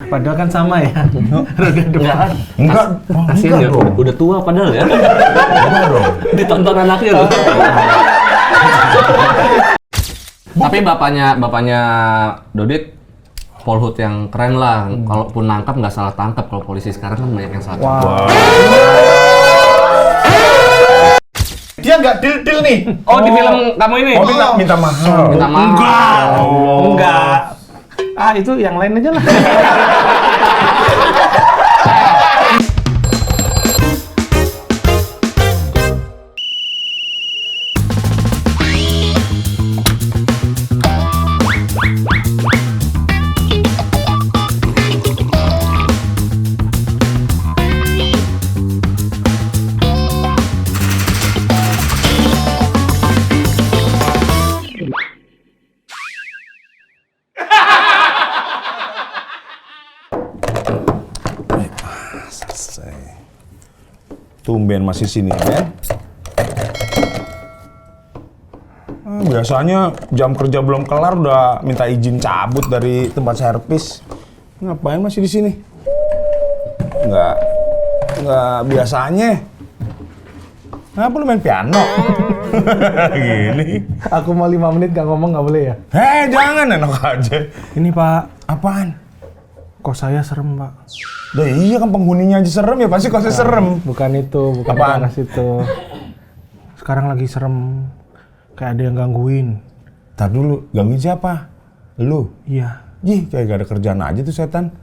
Padahal kan sama ya. Roda depan. Enggak. Kasian ya, udah tua padahal ya. Enggak dong. Ditonton anaknya loh. Tapi bapaknya Dodik Polhut yang keren lah. Kalaupun nangkap nggak salah tangkap. Kalau polisi sekarang kan banyak yang salah tangkap. Dia nggak deal nih. Oh, di film kamu ini? Oh, minta mahal. Minta mahal. Enggak. Ah, itu yang lain aja lah. Tumben masih sini, Ben. Biasanya jam kerja belum kelar udah minta izin cabut dari tempat servis. Ngapain masih di sini? Nggak biasanya. Kenapa lu main piano? Gini. Aku mau 5 menit gak ngomong nggak boleh ya? Jangan, enak aja. Ini Pak, Apaan? kos saya serem Pak. Lah iya kan penghuninya aja serem ya, pasti kosnya serem. Bukan itu, bukan Apaan? panas itu. Sekarang lagi serem, kayak ada yang gangguin. Tar dulu, gangguin siapa? Lu? Iya, Kayak gak ada kerjaan aja tuh setan.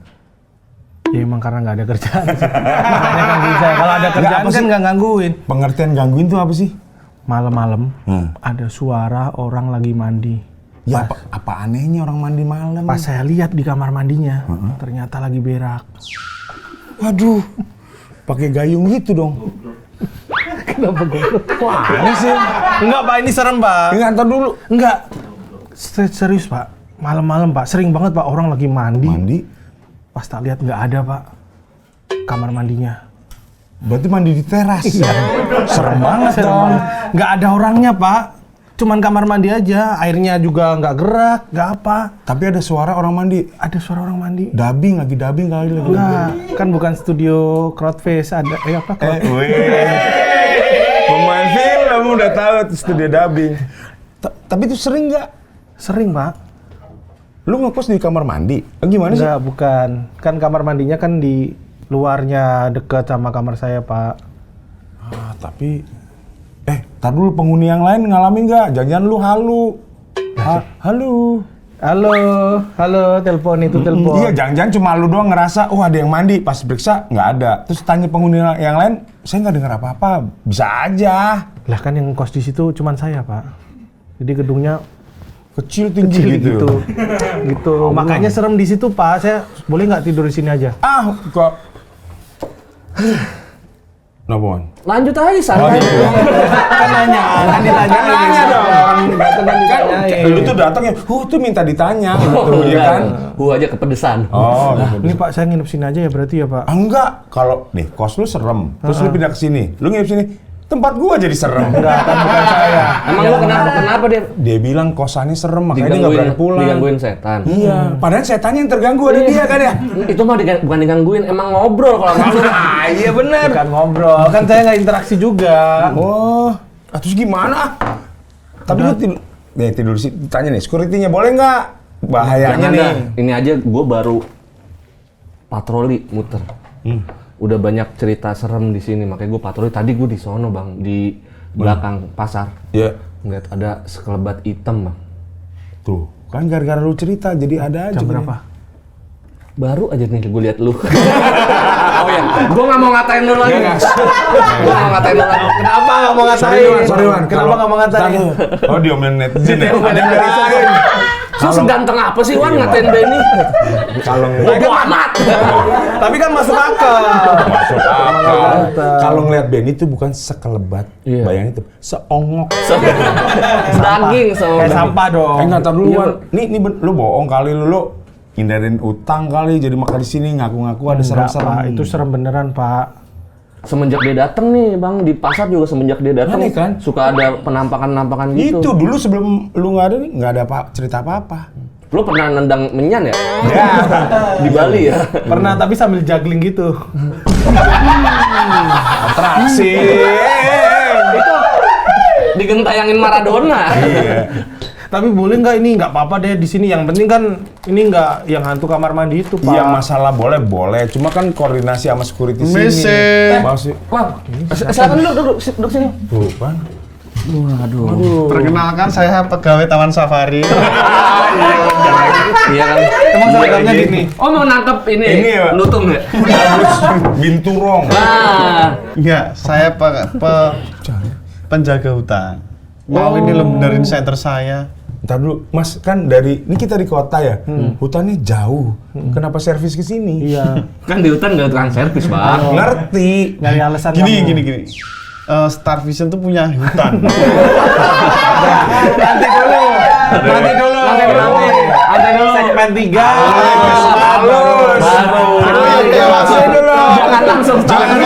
ya emang karena nggak ada kerjaan sih. Makanya gangguin saya. Kalau ada kerjaan apa kan sih? nggak gangguin. Pengertian gangguin tuh apa sih? Malam-malam Hmm. ada suara orang lagi mandi. Ya apa anehnya orang mandi malam? Pas saya lihat di kamar mandinya, ternyata lagi berak. Waduh, pakai gayung gitu dong. Kenapa goblok? Wah, ini sih. Enggak Pak, ini serem Pak. Enggak, ntar dulu. Enggak. Serius Pak. Malam-malam Pak, sering banget Pak orang lagi mandi. Mandi? Pas tak lihat nggak ada Pak kamar mandinya. Berarti mandi di teras. Serem banget dong. Nggak ada orangnya Pak. Cuman kamar mandi aja, airnya juga nggak gerak, nggak apa. Tapi ada suara orang mandi. Ada suara orang mandi. Dubbing kali lagi. Enggak, kan bukan studio crowdface, ada apa? Pemain film udah tahu tuh studio dubbing. Tapi itu sering nggak? Sering Pak. Lu ngekos di kamar mandi? Gimana sih? Enggak, bukan. Kan kamar mandinya kan di luarnya deket sama kamar saya Pak. Tapi tar dulu penghuni yang lain ngalamin nggak? Jangan-jangan lu halu. Halo, telepon itu telepon. Iya, jangan-jangan cuma lu doang ngerasa, ada yang mandi. Pas periksa, nggak ada. Terus tanya penghuni yang lain, saya nggak dengar apa-apa. Bisa aja. Lah kan yang kos di situ cuman saya Pak. Jadi gedungnya Kecil tinggi kecil gitu. gitu. Makanya serem di situ Pak. Saya boleh nggak tidur di sini aja? Kok. Kenapa, Lanjut aja santai. Kan nanya, kan ditanya. Nanya dong. Kan ditanyain. Lu tuh datang ya, tuh minta ditanya. Gitu, ya kan? Aja kepedesan. Ini Pak, saya nginep sini aja ya berarti ya Pak? Enggak, kalau nih kos lu serem, terus lu pindah ke sini, lu nginep sini, tempat gua jadi serem. Enggak, kan bukan saya. Emang lu kenapa dia Dia bilang kosannya serem, makanya dia nggak berani pulang. digangguin setan? Iya, padahal setannya yang terganggu ada dia kan ya. Itu mah bukan digangguin, emang ngobrol kalau malu. Iya bener. Bukan ngobrol, kan saya nggak interaksi juga. Terus gimana? Tapi lu tidur sih, tanya nih, security-nya boleh nggak? Bahayanya Jangan nih. dah. Ini aja gue baru patroli muter. Udah banyak cerita serem di sini, makanya gue patroli. Tadi gue di sono bang, di belakang pasar. Iya. Ngeliat ada sekelebat hitam bang. Tuh, kan gara-gara lu cerita, jadi ada aja. Jam berapa? Baru aja nih gue lihat lu. Oh ya, gue nggak mau ngatain lu lagi. Gue nggak mau ngatain lu lagi. Kenapa nggak mau ngatain? Sorry Wan. Kenapa nggak mau ngatain? Oh, diomelin netizen ya? Ada yang ngatain. Lu seganteng apa sih Wan ngatain Benny? Kalau Bodoh amat. Tapi kan masuk akal. masuk akal. Kalau ngeliat Benny itu bukan sekelebat, Iya. bayangin itu seongok. Daging sama Sampah dong. Nggak tahu dulu, Iya, Wan. Nih, lu bohong kali lu hindarin utang kali, jadi makan di sini ngaku-ngaku ada Enggak, serem-serem. Pak. Itu serem beneran Pak. Semenjak dia datang nih bang, di pasar juga semenjak dia datang Aneh kan? suka ada penampakan-penampakan gitu. Itu dulu sebelum lu nggak ada nih, nggak ada cerita apa-apa. Lu pernah nendang menyan ya? Di Bali ya? Pernah, tapi sambil juggling gitu. Atraksi. Itu digentayangin Maradona. Iya. Tapi boleh nggak ini? Nggak apa-apa deh di sini. Yang penting kan ini nggak yang hantu kamar mandi itu, Pak. Iya, masalah boleh. Cuma kan koordinasi sama security sini. Masih. Wah, silakan duduk sini. Tuh, Pan. Waduh. Perkenalkan, saya pegawai Taman Safari. Iya kan? Emang seragamnya Iya, gini. Oh, mau nangkep ini ya? lutung ya? Binturong. Nah, Enggak, saya penjaga hutan. Mau ini lo benerin center saya. Ntar dulu, Mas, kan ini kita di kota ya, hutannya jauh. Kenapa servis ke sini? Iya. kan di hutan nggak tukang servis, Bang. Ngerti. Nyari alasan Gini. kamu. Star Vision tuh punya hutan. Nanti dulu. Segmen 3. Halus. Jangan langsung Jangan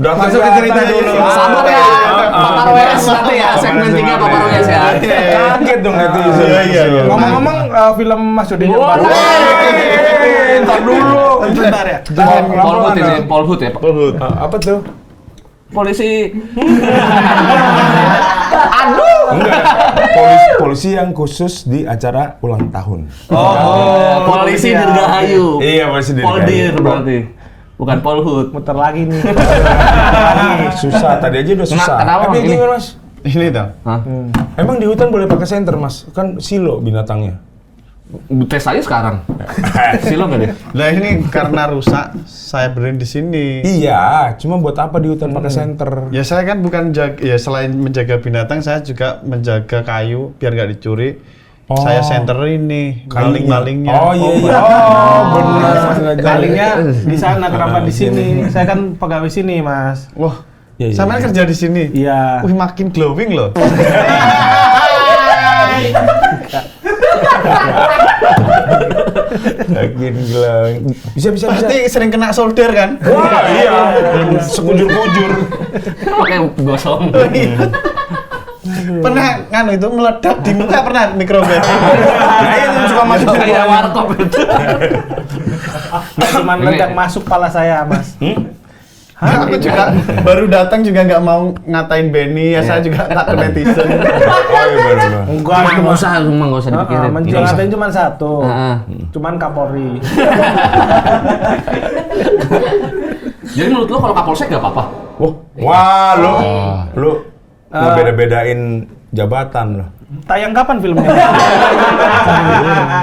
Udah Masuk ke cerita dulu. Sabar ya, Papar WS nanti ya, segmen 3 Papar WS ya. Kaget dong netizen. Iya. Ngomong-ngomong film Mas Yudi yang Wah, baru. Ntar dulu. Bentar ya. Polhut ini, Polhut ya, Pak. Apa tuh? Polisi. Enggak. Polisi yang khusus di acara ulang tahun. Polisi Dirgahayu. Iya, Polisi Dirgahayu. Poldir berarti. Bukan Polhut. Muter lagi nih. Susah, tadi aja udah susah. Kenapa, Tapi Bang? Ini? gimana, Mas? Ini tuh. Hah? Emang di hutan boleh pakai senter, Mas? Kan silo binatangnya. Tes aja sekarang. Silo nggak deh? Nah ini karena rusak, saya benerin di sini. Iya, cuma buat apa di hutan pakai senter? Ya saya kan bukan selain menjaga binatang, saya juga menjaga kayu biar nggak dicuri. Oh. Saya senterin nih maling-malingnya. Oh iya. Oh, benar. Kalingnya di sana, kenapa di sini? Saya kan pegawai sini, Mas. Wah, Iya, sama iya. kerja di sini. Iya. Wih, makin glowing loh. Yakin gila. Bisa. Pasti sering kena solder kan? Wah, iya. Sekujur-kujur. Pakai gosong. Pernah nganu itu meledak di muka, pernah mikrobet. Nah, itu suka masuk ke Kayak warkop itu. Nggak cuma ledak masuk kepala saya, Mas. Aku juga baru datang juga nggak mau ngatain Benny, ya saya juga tak ke netizen. Oh iya benar. Enggak, Nggak usah dipikirin. menjelaskan cuma satu. Heeh. Cuman Kapolri. Jadi menurut lo kalau Kapolsek nggak apa-apa? Wah, lu ngebeda-bedain jabatan lo. Tayang kapan filmnya?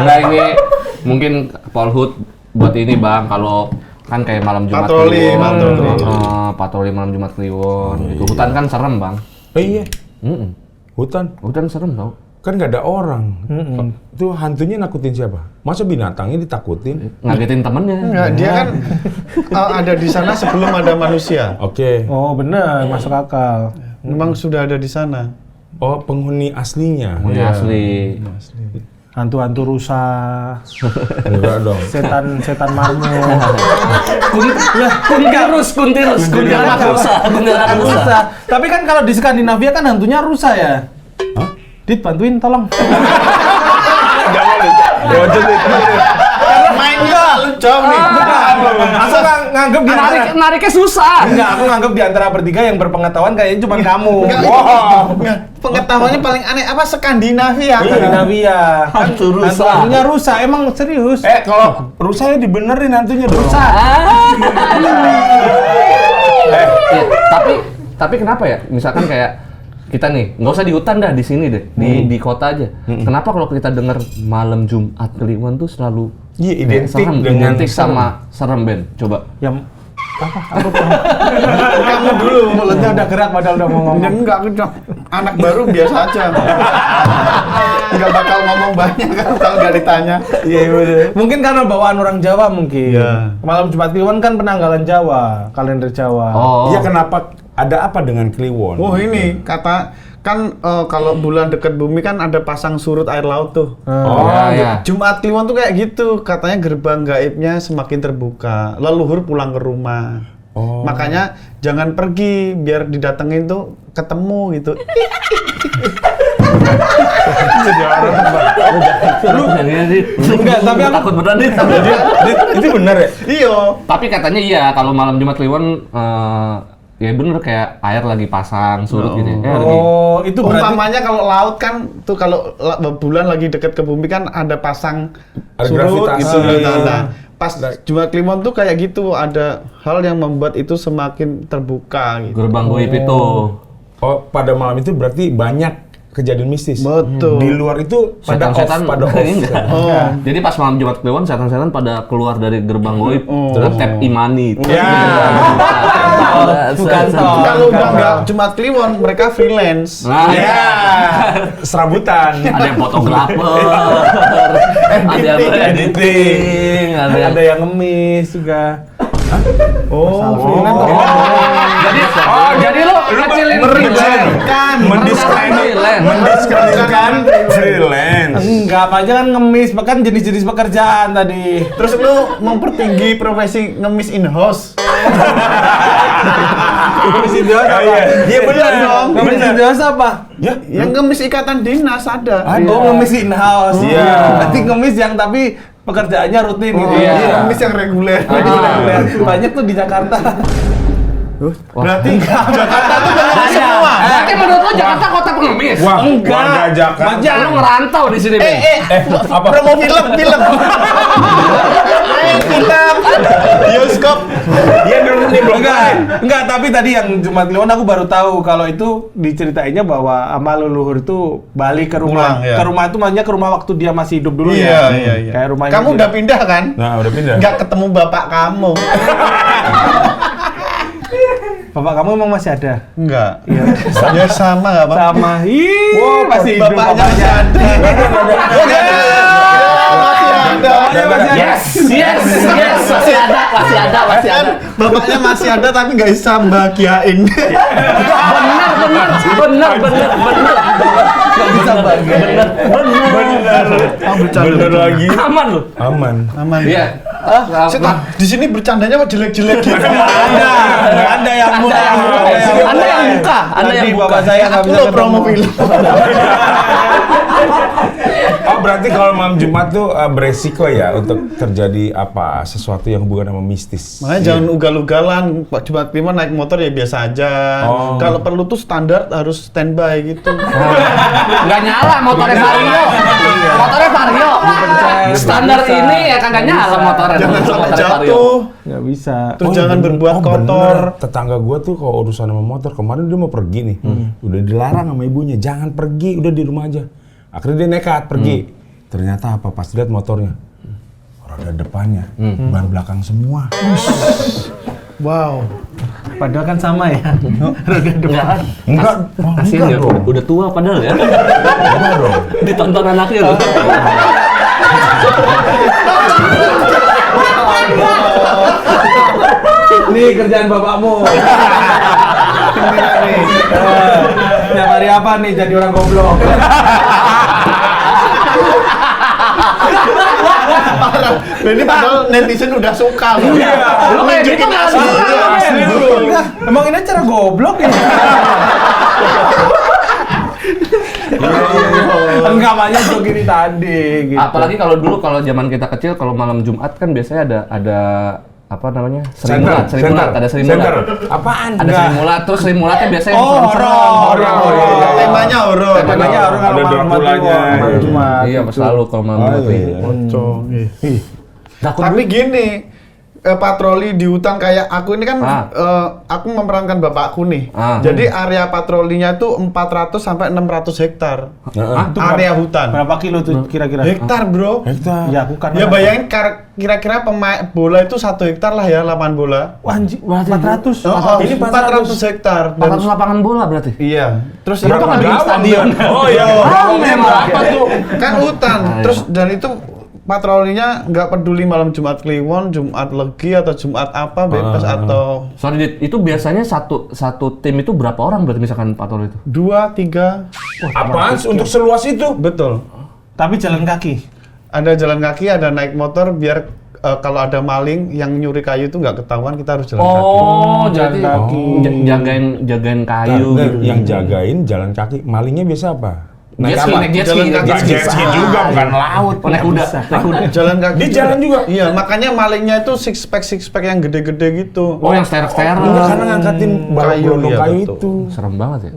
Enggak, ini mungkin Polhut buat ini Bang, kalau kan kayak malam Jumat Patroli. patroli malam Jumat Kliwon gitu. Hutan kan serem Bang. Iya. Mm-mm. Hutan Hutan serem tau. kan nggak ada orang. Itu hantunya nakutin siapa? Masa binatangnya ditakutin? Ngagetin temennya. Enggak, dia kan ada di sana sebelum ada manusia. Oke. Oh, bener, masuk akal. Memang sudah ada di sana. Oh, penghuni aslinya. Ini asli. Hantu-hantu rusa, Enggak dong. setan marmut. Kuntirus rusa. Rusa. Tapi kan kalau di Skandinavia kan hantunya rusa ya. Dit, bantuin tolong. Mainnya lu jauh nih. Aku nganggep di Nariknya susah. Enggak, aku nganggep di antara bertiga yang berpengetahuan kayaknya cuma kamu. Pengetahuannya paling aneh apa Skandinavia? Skandinavia. Hantu rusa. Hantunya rusa, emang serius. Kalau rusanya dibenerin hantunya dong. Rusa. Ya, tapi kenapa ya? Misalkan kayak kita nih, nggak usah di hutan dah, di sini deh, di kota aja. Kenapa kalau kita dengar malam Jumat Kliwon tuh selalu Iya, identik serem, dengan identik sama serem Ben? Coba. Yang kamu dulu mulutnya udah gerak padahal udah mau ngomong. Enggak, anak baru biasa aja. Enggak bakal ngomong banyak kan kalau nggak ditanya. Iya bener. Mungkin karena bawaan orang Jawa mungkin. Iya. Malam Jumat Kliwon kan penanggalan Jawa, kalender Jawa. Oh. Iya, kenapa? Ada apa dengan Kliwon? Oh ini kata kan kalau bulan dekat bumi kan ada pasang surut air laut tuh. Oh, ya. Jumat Kliwon tuh kayak gitu, katanya gerbang gaibnya semakin terbuka, leluhur pulang ke rumah. Oh. Makanya jangan pergi, biar didatengin tuh ketemu gitu. Jadi orang Lu Enggak, tapi aku- takut beneran Dit. itu benar ya? Iya. Tapi katanya iya kalau malam Jumat Kliwon ya bener kayak air lagi pasang surut gitu ya. Oh, itu berarti Umpamanya kalau laut kan tuh kalau bulan lagi deket ke bumi kan ada pasang Ada surut gravitasi. gitu. Nah, pas Jumat Kliwon tuh kayak gitu, ada hal yang membuat itu semakin terbuka gitu. Gerbang goib itu. Oh, pada malam itu berarti banyak kejadian mistis. Betul. Di luar itu pada Setan-setan pada off. enggak. Oh. Jadi pas malam Jumat Kliwon setan-setan pada keluar dari gerbang goib tap imani. Ya. bukan toh. Kalau udah nggak Jumat Kliwon, mereka freelance. Nah, Ya. Serabutan. ada yang fotografer, ada yang editing, Ada yang ngemis juga. jadi lu ngecilin Mendiskreditkan freelance. enggak apa aja kan ngemis, bahkan jenis-jenis pekerjaan tadi. Terus lu mempertinggi profesi ngemis in-house. Ngemis Indios apa? Iya benar dong. Ngemis Indios apa? Ya, Yang ngemis ikatan dinas ada. Oh, ngemis in-house. Iya. Berarti ngemis yang tapi pekerjaannya rutin gitu. Iya. Ngemis yang reguler. Banyak tuh di Jakarta. Berarti Jakarta tuh banyak semua. Berarti menurut lu Jakarta kota pengemis? Wah, warga Jakarta. Jangan lu ngerantau di sini, Bang. Apa? Promo film. Film. Bioskop. Iya dulu nih belum. Enggak, tapi tadi yang Jumat Kliwon aku baru tahu kalau itu diceritainnya bahwa sama leluhur itu balik ke rumah. Pulang, ya. Ke rumah itu maksudnya ke rumah waktu dia masih hidup dulu Iya, ya. iya. Kayak rumahnya Kamu dia. udah pindah kan? Nah, udah pindah. Nggak ketemu bapak kamu. Bapak kamu emang masih ada? Enggak. Iya. Ya sama nggak, Pak? Sama. Ih, masih hidup Bapaknya masih ada. Masih ada. Bapaknya masih ada. Yes, masih ada. Kan bapaknya masih ada tapi nggak bisa bahagiain. Bener. Nggak bisa bagi. Bener lagi. Aman lu. Aman. Aman. Iya. Di sini bercandanya kok jelek-jelek gitu. Anda yang buka. Anda yang buka. Anda Tadi yang buka. bapak saya nggak Aku bisa lo ketemu. promo film. Oh, berarti kalau malam Jumat tuh beresiko ya untuk terjadi apa sesuatu yang hubungan sama mistis. Makanya jangan ugal-ugalan. Pak Jumat Kliwon naik motor ya biasa aja. Oh. Kalau perlu tuh standar harus standby gitu. Nggak nyala motornya Vario. Motornya Vario. Standar Bisa. ini ya kagak nyala motornya. Jangan sampai Motornya Vario. jatuh. Nggak bisa. Terus jangan berbuat kotor. Bener. Tetangga gua tuh kalau urusan sama motor kemarin dia mau pergi nih, udah dilarang sama ibunya, jangan pergi, udah di rumah aja. Akhirnya dia nekat pergi. Ternyata apa? Pas lihat motornya, roda depannya, ban belakang semua. Wow. Padahal kan sama ya. Roda depan. Enggak, Kasian ya, udah tua padahal ya. enggak dong. Ditonton anaknya loh. Nih kerjaan bapakmu. Tiap hari apa nih jadi orang goblok? Ini padahal netizen udah suka loh. Lu kayak gitu Nunjukin nggak asli. suka. Iya, asli dulu. Enggak, emang ini cara goblok ya? Enggak banyak jok ini tadi gitu. Apalagi kalau dulu kalau zaman kita kecil kalau malam Jumat kan biasanya ada apa namanya? Seri Mulat, ada Seri Mulat. Apaan? Ada Seri Mulat, terus Seri Mulatnya biasanya Oh, horor. Temanya horor. Temanya orang Ada Draculanya. Iya, selalu kalau malam Jumat. Pocong. Takut Tapi gini, patroli di hutan kayak aku ini kan aku memerankan bapakku nih. Jadi area patrolinya tuh 400 sampai 600 hektar. Area hutan. Berapa kilo tuh kira-kira? Hektar, Bro. Hektar. Ya, aku kan. Ya bayangin kira-kira pemain bola itu 1 hektar lah ya, lapangan bola. Wah, anjing, 400. Ini 400 hektar. 400 lapangan bola berarti. Iya. Terus Kenapa nggak bikin stadion? Oh iya. Memang apa tuh? Kan hutan. Terus dan itu patrolinya nggak peduli malam Jumat Kliwon, Jumat Legi atau Jumat apa bebas atau Sorry, Dit, itu biasanya satu tim itu berapa orang berarti misalkan patroli itu? 2, 3. Apaan untuk seluas itu? Betul. Tapi jalan kaki. Ada jalan kaki, ada naik motor biar kalau ada maling yang nyuri kayu itu nggak ketahuan, kita harus jalan kaki. Oh, jadi kaki. jagain kayu Nah, gitu. yang jagain jalan kaki. Malingnya biasa apa? Jet ski, naik jet ski. Nggak jet ski juga, bukan laut. Oh, naik kuda. Jalan kaki. Dia jalan juga. Iya, makanya malingnya itu six pack yang gede-gede gitu. Oh, yang sterek-sterek. Enggak, karena ngangkatin balok gelondong iya, kayu betul. itu. Serem banget ya.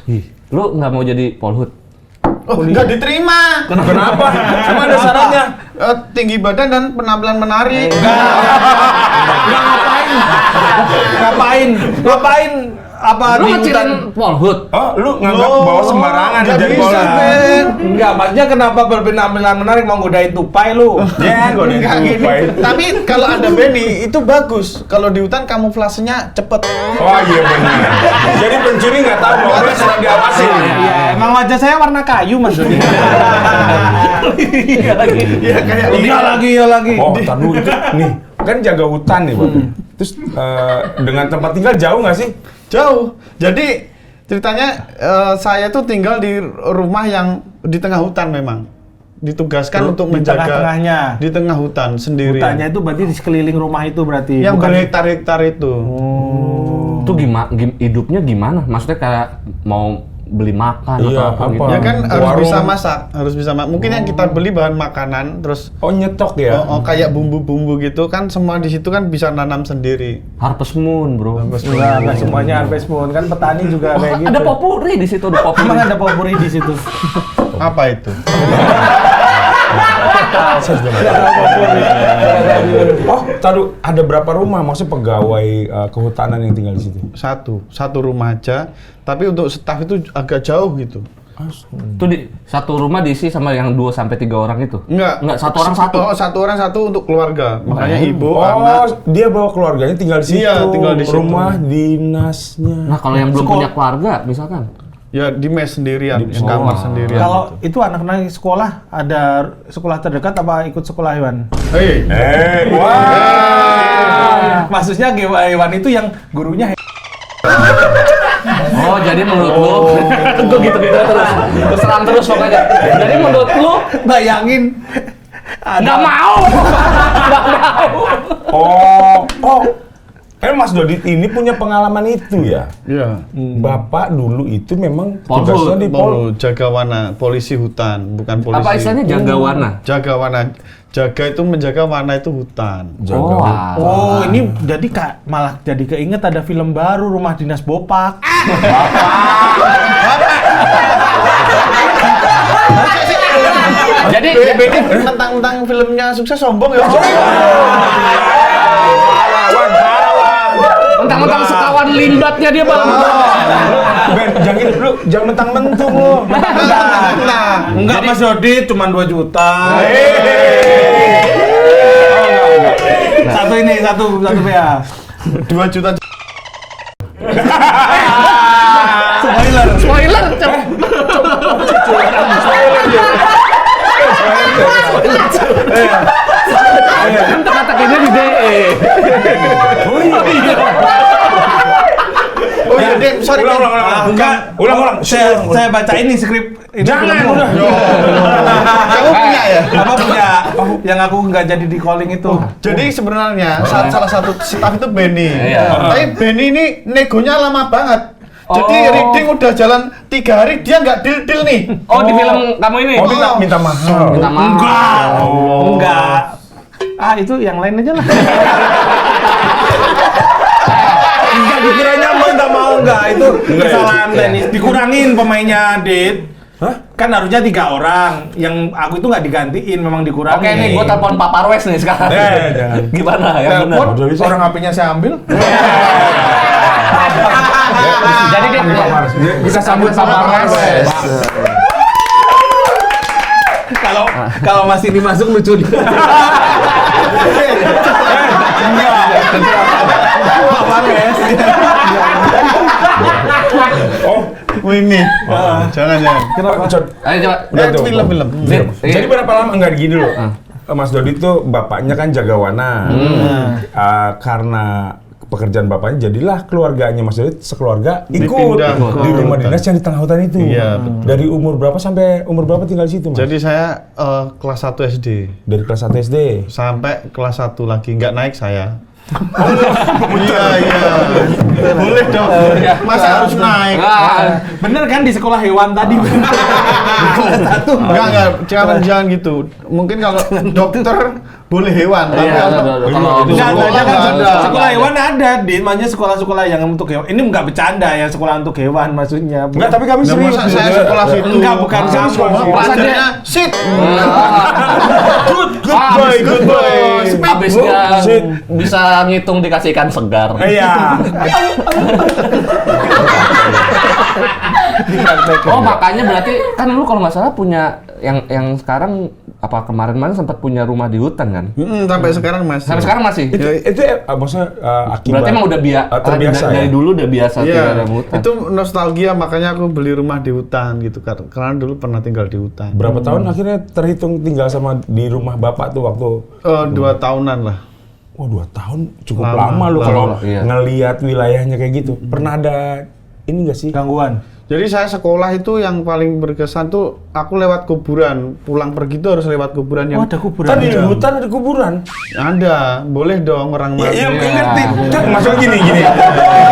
Ih, lu nggak mau jadi polhut? Oh, nggak diterima. Kenapa? Emang ada syaratnya? Tinggi badan dan penampilan menarik. Ngapain? Apa Lu di ngecilin polhut? Oh, lu nganggap bawa sembarangan nggak jadi bisa, bola. Ben. Enggak, maksudnya kenapa berpenampilan menarik mau godain tupai lu? Ya, godain Nggak gini. tupai. Tapi kalau ada Benny itu bagus. Kalau di hutan kamuflasenya cepet. Oh iya benar. Jadi pencuri nggak tahu bahwa dia sedang diawasi. Iya, emang wajah saya warna kayu maksudnya. Iya lagi. Iya kayak Iya lagi. Oh, tar dulu itu nih kan jaga hutan nih, Bapak. Terus dengan tempat tinggal jauh nggak sih? jauh. Jadi ceritanya saya tuh tinggal di rumah yang di tengah hutan memang. Ditugaskan untuk di menjaga tengah-tengahnya. di tengah hutan sendiri. Hutannya itu berarti di sekeliling rumah itu berarti. Yang bukan- berhektar-hektar itu. Itu hidupnya gimana? Maksudnya kayak mau beli makan Iya, atau apa apa? gitu? Ya kan harus Warung. bisa masak, harus bisa masak. Mungkin yang kita beli bahan makanan, terus Oh nyetok ya? kayak bumbu-bumbu gitu kan semua di situ kan bisa nanam sendiri. Harvest Moon, bro. Enggak semuanya harvest moon kan petani juga kayak gitu. Ada popuri di situ, ada popuri. Emang ada popuri di situ. Apa itu? Oh, taruh ada berapa rumah? Maksudnya pegawai kehutanan yang tinggal di situ? Satu rumah aja, tapi untuk staf itu agak jauh gitu. Itu di satu rumah diisi sama yang 2 sampai 3 orang itu? Enggak, satu orang satu. Oh, satu orang satu untuk keluarga. Makanya ibu, Oh, anak. dia bawa keluarganya tinggal di situ. Iya, tinggal di situ. Rumah dinasnya. Nah, kalau yang belum punya keluarga misalkan. Ya di mes sendirian, Di yang kamar sekolah. sendirian. Kalau itu anak-anak sekolah ada sekolah terdekat apa ikut sekolah hewan? Hei, Wah. Maksudnya hewan itu yang gurunya Oh, jadi menurut lu gue gitu-gitu terus. Terserang terus pokoknya. Jadi menurut lu bayangin nggak mau. Nggak mau. Oh. Mas Dodit ini punya pengalaman itu ya? iya. Bapak dulu itu memang Polhut. tugasnya di Jaga warna, polisi hutan, bukan polisi. Apa istilahnya jaga warna? Jaga warna. Jaga itu menjaga warna itu hutan. Oh, Oh, ini jadi malah jadi keinget ada film baru Rumah Dinas Bopak. jadi Benny tentang filmnya sukses sombong ya. mentang-mentang sekawan limbatnya dia bang. Ben, jangan mentang-mentung lu. Nah, Enggak Mas Dodi, cuma 2 juta. Satu ya. 2 juta. Spoiler. Kan teka-tekinya di DE. Oh iya, Dek, sorry. Ulang. Saya baca ini skrip ini. Jangan, filmmu. udah. Kamu punya ya? Apa punya? Yang aku nggak jadi di calling itu. Jadi sebenarnya salah satu staff itu Benny. Iya. Tapi Benny ini negonya lama banget. Jadi reading udah jalan 3 hari dia nggak deal nih. Oh, di film kamu ini? Oh, minta mahal. Minta maaf. Enggak. Itu yang lain aja lah. Enggak dikiranya mau enggak itu kesalahan tenis. Dikurangin pemainnya, Dit. Hah? Kan harusnya 3 orang. Yang aku itu nggak digantiin, memang dikurangin. Oke nih, gue telepon Pak Parwes nih sekarang. Jangan. Gimana ya Telepon, benar? orang HP-nya saya ambil. Jadi dia Bisa sambut sama Parwes. Kalau masih dimasuk lucu nih. Pak Parwes. Oh ini. Jangan. Kenapa? Ayo coba. Udah tuh. Film. Jadi berapa lama enggak gini loh? Mas Dodi tuh bapaknya kan jaga wana. Karena pekerjaan bapaknya jadilah keluarganya Mas Dodi sekeluarga ikut Dipindah di rumah dinas yang di tengah hutan itu. Iya, betul. Dari umur berapa sampai umur berapa tinggal di situ, Mas? Jadi saya kelas 1 SD Dari kelas 1 SD. sampai kelas 1 lagi nggak naik saya. Iya. Boleh dong. Masa harus naik? Bener kan di sekolah hewan tadi? Kelas 1. Enggak, jangan gitu. Mungkin kalau dokter boleh hewan, tapi Iya, kalau itu Enggak, sekolah kan nggak ada. sekolah hewan ada, Din. Makanya sekolah-sekolah yang untuk hewan. Ini enggak bercanda ya, sekolah untuk hewan maksudnya. Enggak, tapi kami Nggak, serius. masa saya sekolah situ. Enggak, bukan kamu. Pelajarannya sit. Good boy. Habis dia Shit. bisa ngitung dikasih ikan segar. Iya. Oh, makanya berarti kan lu kalau nggak salah punya yang sekarang apa kemarin-kemarin sempat punya rumah di hutan kan? Sampai sekarang masih. Sampai sekarang masih. Itu maksudnya akibat. Berarti emang udah terbiasa dari ya? dulu udah biasa tinggal Iya, di hutan. itu nostalgia makanya aku beli rumah di hutan gitu karena dulu pernah tinggal di hutan. Berapa tahun akhirnya terhitung tinggal sama di rumah bapak tuh waktu? 2 tahunan lah. Oh 2 tahun cukup Lama, lama lu lama, kalau iya. ngelihat wilayahnya kayak gitu. Pernah ada ini nggak sih? Gangguan. Jadi saya sekolah itu yang paling berkesan tuh aku lewat kuburan. Pulang pergi tuh harus lewat kuburan yang Oh, ada kuburan. Kan di hutan ada kuburan. ada. Boleh dong orang mati. Iya, ngerti. Kan maksudnya gini.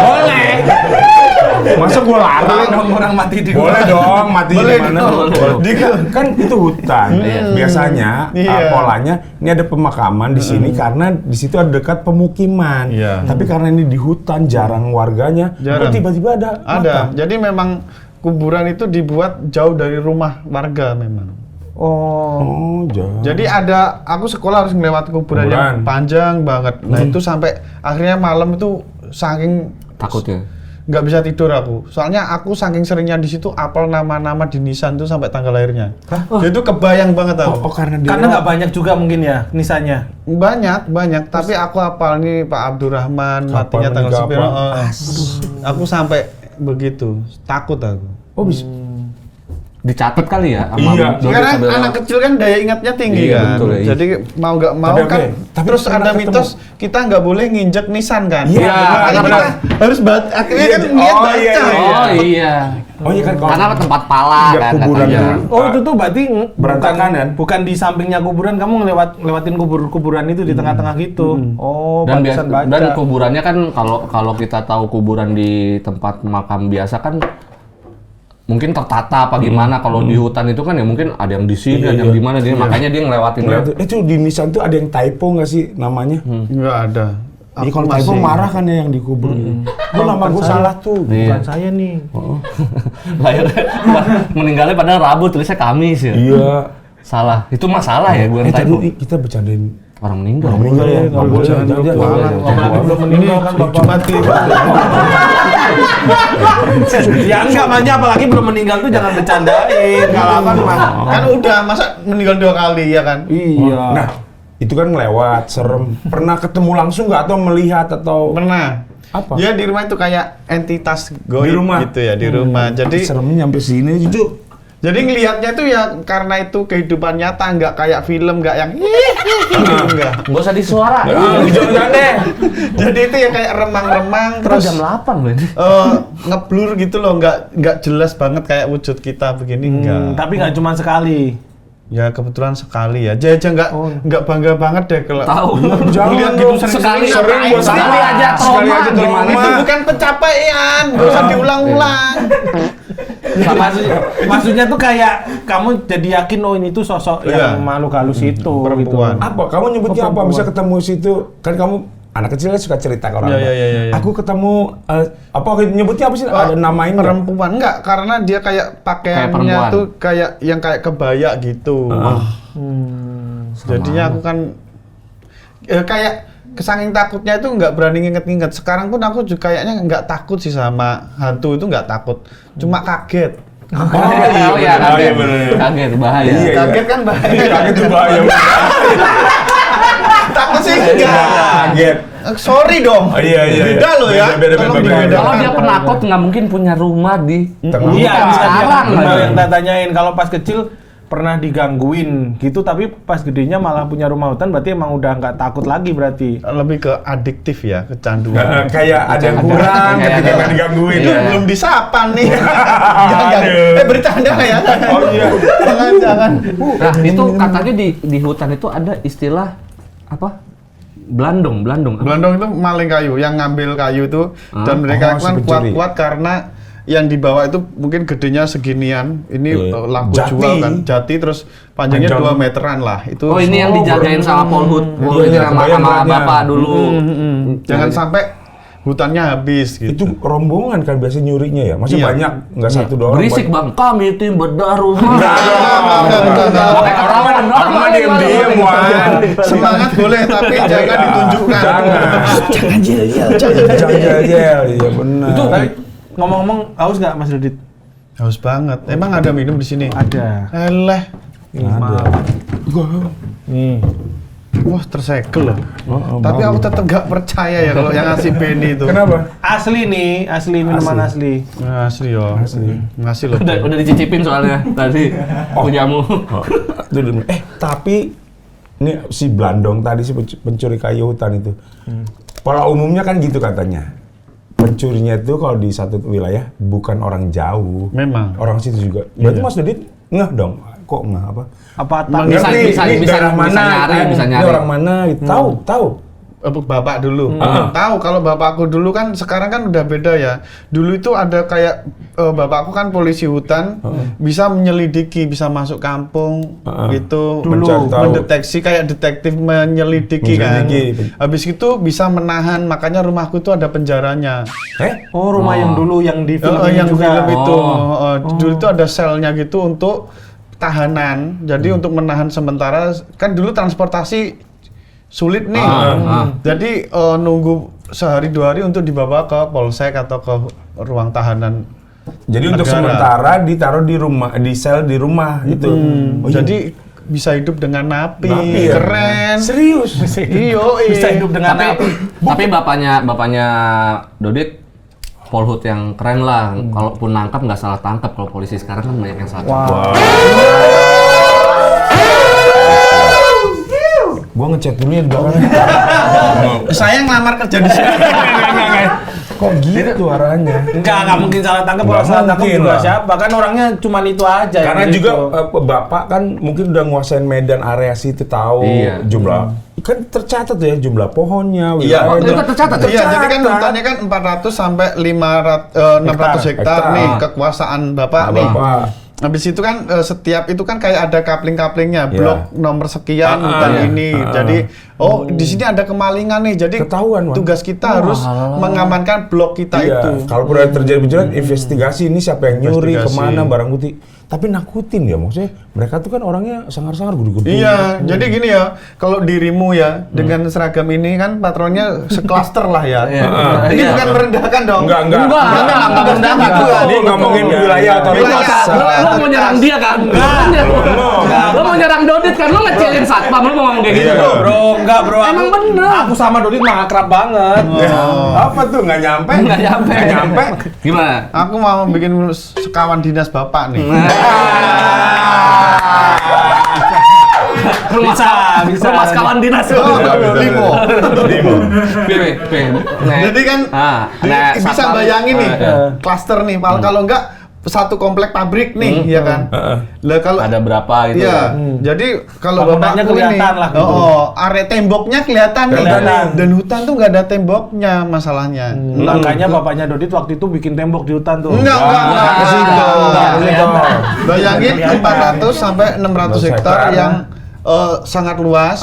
Boleh. Masa gua larang? Dong orang mati di Boleh dong, mati Boleh di mana? dong. Kan itu hutan. Biasanya Iya. polanya ini ada pemakaman di sini karena di situ ada dekat pemukiman. Iya. Tapi karena ini di hutan jarang warganya, Jarang. kok tiba-tiba ada. Ada. makam? Jadi memang kuburan itu dibuat jauh dari rumah warga memang. Oh. Oh, jauh. Jadi aku sekolah harus melewati kuburan yang Kuburan. panjang banget. Nah itu sampai akhirnya malam itu saking Takutnya. nggak bisa tidur aku. Soalnya aku saking seringnya di situ apal nama-nama di nisan tuh sampai tanggal lahirnya. Jadi itu kebayang banget aku. karena dia Karena nggak banyak juga mungkin ya nisannya. Banyak. Tapi aku hafal nih Pak Abdurrahman matinya tanggal meninggal 9. apa. Aku sampai begitu. Takut aku. Oh bisa. Dicatat kali ya Iya. Karena anak kecil kan daya ingatnya tinggi Iya, kan. betul, iya. Jadi mau nggak mau Tapi kan. oke, tapi Terus pernah ada ketemu. mitos kita nggak boleh nginjek nisan kan. Iya, Makanya benar. kita harus akhirnya kan Iya, niat oh, baca. iya, iya. Oh iya. Oh iya kan kalau Karena tempat pala Iya, kan kuburan katanya. kan. Oh itu tuh berarti Berantakan, kan? bukan di sampingnya kuburan, kamu lewatin kuburan itu di tengah-tengah gitu. Oh, Dan pantesan baca. dan kuburannya kan kalau kita tahu kuburan di tempat makam biasa kan mungkin tertata apa gimana. Kalau di hutan itu kan ya mungkin ada yang di sini, ada yang di mana, makanya dia ngelewatin. itu di nisan tuh ada yang typo nggak sih namanya? Nggak ada. Iya kalau typo marah kan ya yang dikubur. Gua nama gua salah tuh. Bukan saya nih. Lahirnya meninggalnya padahal Rabu, tulisnya Kamis ya. Iya. Salah. Itu masalah ya gue Tadi kita bercandain orang meninggal. orang meninggal ya. Nggak boleh. Jangan Jangan. jangan. Apalagi belum meninggal kan Bapak. Cuma tiba. Ya enggak, makanya apalagi belum meninggal tuh jangan bercandain. Kalau apa mah. Kan udah masa meninggal 2 kali ya kan? Iya. Nah, itu kan ngelewat, serem. Pernah ketemu langsung nggak atau melihat atau Pernah. Apa? Ya di rumah itu kayak entitas goib Di rumah? gitu ya di rumah. Jadi seremnya sampai sini jujur. ngelihatnya tuh ya karena itu kehidupan nyata, nggak kayak film, nggak yang gitu, enggak. Nggak usah disuara. Jangan deh. Jadi itu ya kayak remang-remang Terus terus jam 8 loh ini. ngeblur gitu loh, nggak jelas banget kayak wujud kita begini enggak. Tapi nggak cuma sekali. Ya kebetulan sekali ya. Jaja nggak bangga banget deh kalau Tahu. Jangan lihat dong. gitu Sekali sering buat sekali apa? aja Sekali trauma aja gimana? trauma. Itu bukan pencapaian, nggak usah diulang-ulang. Maksudnya tuh kayak kamu jadi yakin oh ini tuh sosok Iya. yang makhluk halus itu Perempuan. gitu. Apa? Kamu nyebutnya apa? Perempuan. Bisa ketemu situ? Kan kamu anak kecil kan suka cerita ke orang. Iya. Aku ketemu apa nyebutnya apa sih? Ada namain nggak? perempuan enggak karena dia kayak pakaiannya perempuan. tuh kayak yang kayak kebaya gitu. Jadinya aku kan kayak kesanging takutnya itu nggak berani nginget-nginget. Sekarang pun aku juga kayaknya nggak takut sih sama hantu itu, nggak takut. Cuma kaget. Oh iya, kaget. bener. Kaget bahaya. Iya. Kaget kan bahaya. Kaget tuh bahaya. Takut sih enggak. Kaget. Sorry dong. Oh, iya. Beda loh ya. Beda. Tolong Kalau dibedakan. dia penakut nggak mungkin punya rumah di Tengah. Iya, hutan. bisa dia Sekarang benar lagi. yang tak tanyain kalau pas kecil pernah digangguin gitu tapi pas gedenya malah punya rumah hutan berarti emang udah nggak takut lagi berarti. Lebih ke adiktif ya, kecanduan. Kayak ada yang kurang Kayak ketika ada- nggak digangguin. Itu Iya. belum disapa nih. Jangan. Aduh. Bercanda ya. Oh iya. Jangan. Nah, itu katanya di hutan itu ada istilah apa? Blandong. Blandong itu maling kayu, yang ngambil kayu itu dan mereka kan kuat-kuat karena yang dibawa itu mungkin gedenya seginian. Ini laku jual kan, jati terus panjangnya 2 meteran lah. Itu ini yang dijagain sama Polhut. Sama bapak dulu. Jangan sampai hutannya habis gitu. Itu rombongan kan biasa nyurinya ya? Masih banyak, nggak satu doang. Berisik bang, kami tim bedah rumah. Orang diem-diem, Wan. Semangat boleh, tapi jangan ditunjukkan. Jangan jel-jel, iya benar. Itu ngomong-ngomong haus nggak Mas Dodit? Haus banget. Emang ada minum di sini? Ada. Eleh. Ada. Wah, tersegel loh. Tapi aku tetap gak percaya ya kalau yang ngasih Benny itu. Kenapa? Asli nih, minuman asli. Asli yo. Ngasih loh. Udah dicicipin soalnya tadi punyamu. Tapi ini si Blandong tadi si pencuri kayu hutan itu. Pola umumnya kan gitu katanya. Pencurinya itu kalau di satu wilayah bukan orang jauh. Memang. Orang situ juga. Berarti Mas Dodit ngeh dong. Kok ngeh apa? Apa bisa nyari. Ini orang mana gitu. Tahu. Bapak dulu. Tahu kalau bapakku dulu kan sekarang kan udah beda ya. Dulu itu ada kayak bapakku kan polisi hutan, bisa menyelidiki, bisa masuk kampung gitu, mendeteksi kayak detektif menyelidiki kan. Habis itu bisa menahan, makanya rumahku itu ada penjaranya. Oh, rumah yang dulu yang di film yang juga. film itu. Dulu itu ada selnya gitu untuk tahanan. Jadi untuk menahan sementara kan dulu transportasi sulit nih. Jadi nunggu sehari 2 hari untuk dibawa ke polsek atau ke ruang tahanan. Jadi untuk sementara ditaruh di rumah, di sel di rumah itu. Jadi bisa hidup dengan napi. Keren. Serius? Bisa hidup dengan napi. Tapi bapaknya Dodit Polhut yang keren lah. Kalaupun nangkap nggak salah tangkap. Kalau polisi sekarang kan banyak yang salah. Gua ngechat dulu ya di belakang. Saya ngelamar kerja di sini. Kok gitu arahnya? Enggak mungkin salah tangkap. Kalau salah tangkap juga siapa? Kan orangnya cuma itu aja. Karena juga bapak kan mungkin udah nguasain medan area situ, tahu jumlah. Kan tercatat ya jumlah pohonnya. Itu kan tercatat. Iya, jadi kan hutannya kan 400 sampai 600 hektar nih kekuasaan bapak nih. Habis itu kan setiap itu kan kayak ada kapling-kaplingnya, blok nomor sekian hutan ini. Jadi di sini ada kemalingan nih. Jadi ketahuan, tugas kita harus mengamankan blok kita itu. Kalau pernah terjadi bencana, investigasi ini siapa yang nyuri, kemana barang bukti. Tapi nakutin ya, maksudnya mereka tuh kan orangnya sangar-sangar gudu-gudu. Iya, jadi gini ya, kalau dirimu ya dengan seragam ini kan patronnya seklaster lah ya. Ini bukan merendahkan dong. Enggak merendahkan. Ini ngomongin wilayah atau Lo mau nyerang dia kan? Lo mau nyerang Dodit kan? Lo ngecilin satpam, lo mau ngomong kayak gitu? Bro. Emang bener. Aku sama Dodit mah akrab banget. Apa tuh? Nggak nyampe. Gimana? Aku mau bikin sekawan dinas bapak nih. Bisa. Rumah sekawan dinas. Limo. Jadi kan bisa bayangin nih klaster nih. Kalau enggak satu komplek pabrik nih, ya kan? Lah kalau ada berapa gitu? Iya. Jadi kalau bapaknya kelihatan lah gitu. area temboknya kelihatan nih. Dan hutan tuh nggak ada temboknya masalahnya. Makanya bapaknya Dodit waktu itu bikin tembok di hutan tuh. Enggak. Bayangin 400 sampai 600 hektar yang sangat luas.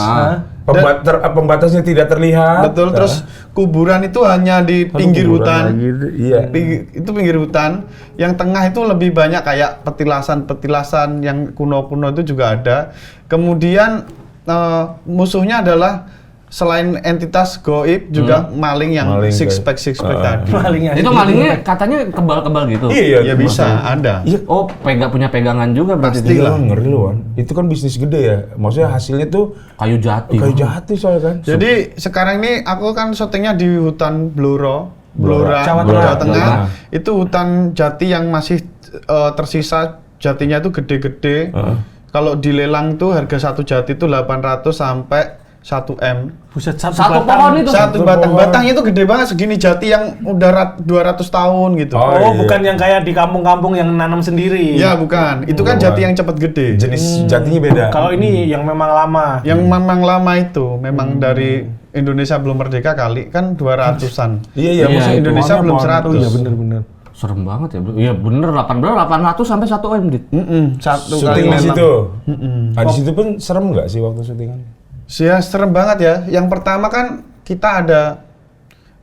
Pembatasnya tidak terlihat. Betul, terus kuburan itu hanya di pinggir hutan. Iya. Itu pinggir hutan. Yang tengah itu lebih banyak kayak petilasan yang kuno-kuno itu juga ada. Kemudian musuhnya adalah selain entitas goib juga maling yang six pack tadi. Itu malingnya katanya kebal-kebal gitu. Iya bisa, ada. Oh, punya pegangan juga berarti. Pastilah, ngeri lu, Wan. Itu kan bisnis gede ya. Maksudnya hasilnya tuh kayu jati soalnya kan. Jadi sekarang ini aku kan syutingnya di hutan Blora, Jawa Tengah. Itu hutan jati yang masih tersisa, jatinya itu gede-gede. Kalau dilelang tuh harga satu jati itu 800 sampai 1 M. Buset, Satu batang. pohon itu. Satu batangnya itu gede banget, segini jati yang udah 200 tahun gitu. Oh, Oh, iya. bukan yang kayak di kampung-kampung yang nanam sendiri. Ya bukan, itu kan jati yang cepet gede. Jenis jatinya beda. Kalau ini yang memang lama. Yang memang lama itu, memang dari Indonesia belum merdeka kali, kan 200-an. Iya, Iya, maksudnya itu. Indonesia belum 100. Oh iya bener-bener. Serem banget ya, bro. Iya bener, 800 sampai 1 M, Dit. Satu Syuting kali di memang. situ. Nah, di situ pun serem nggak sih waktu syutingan? Ya serem banget ya. Yang pertama kan kita ada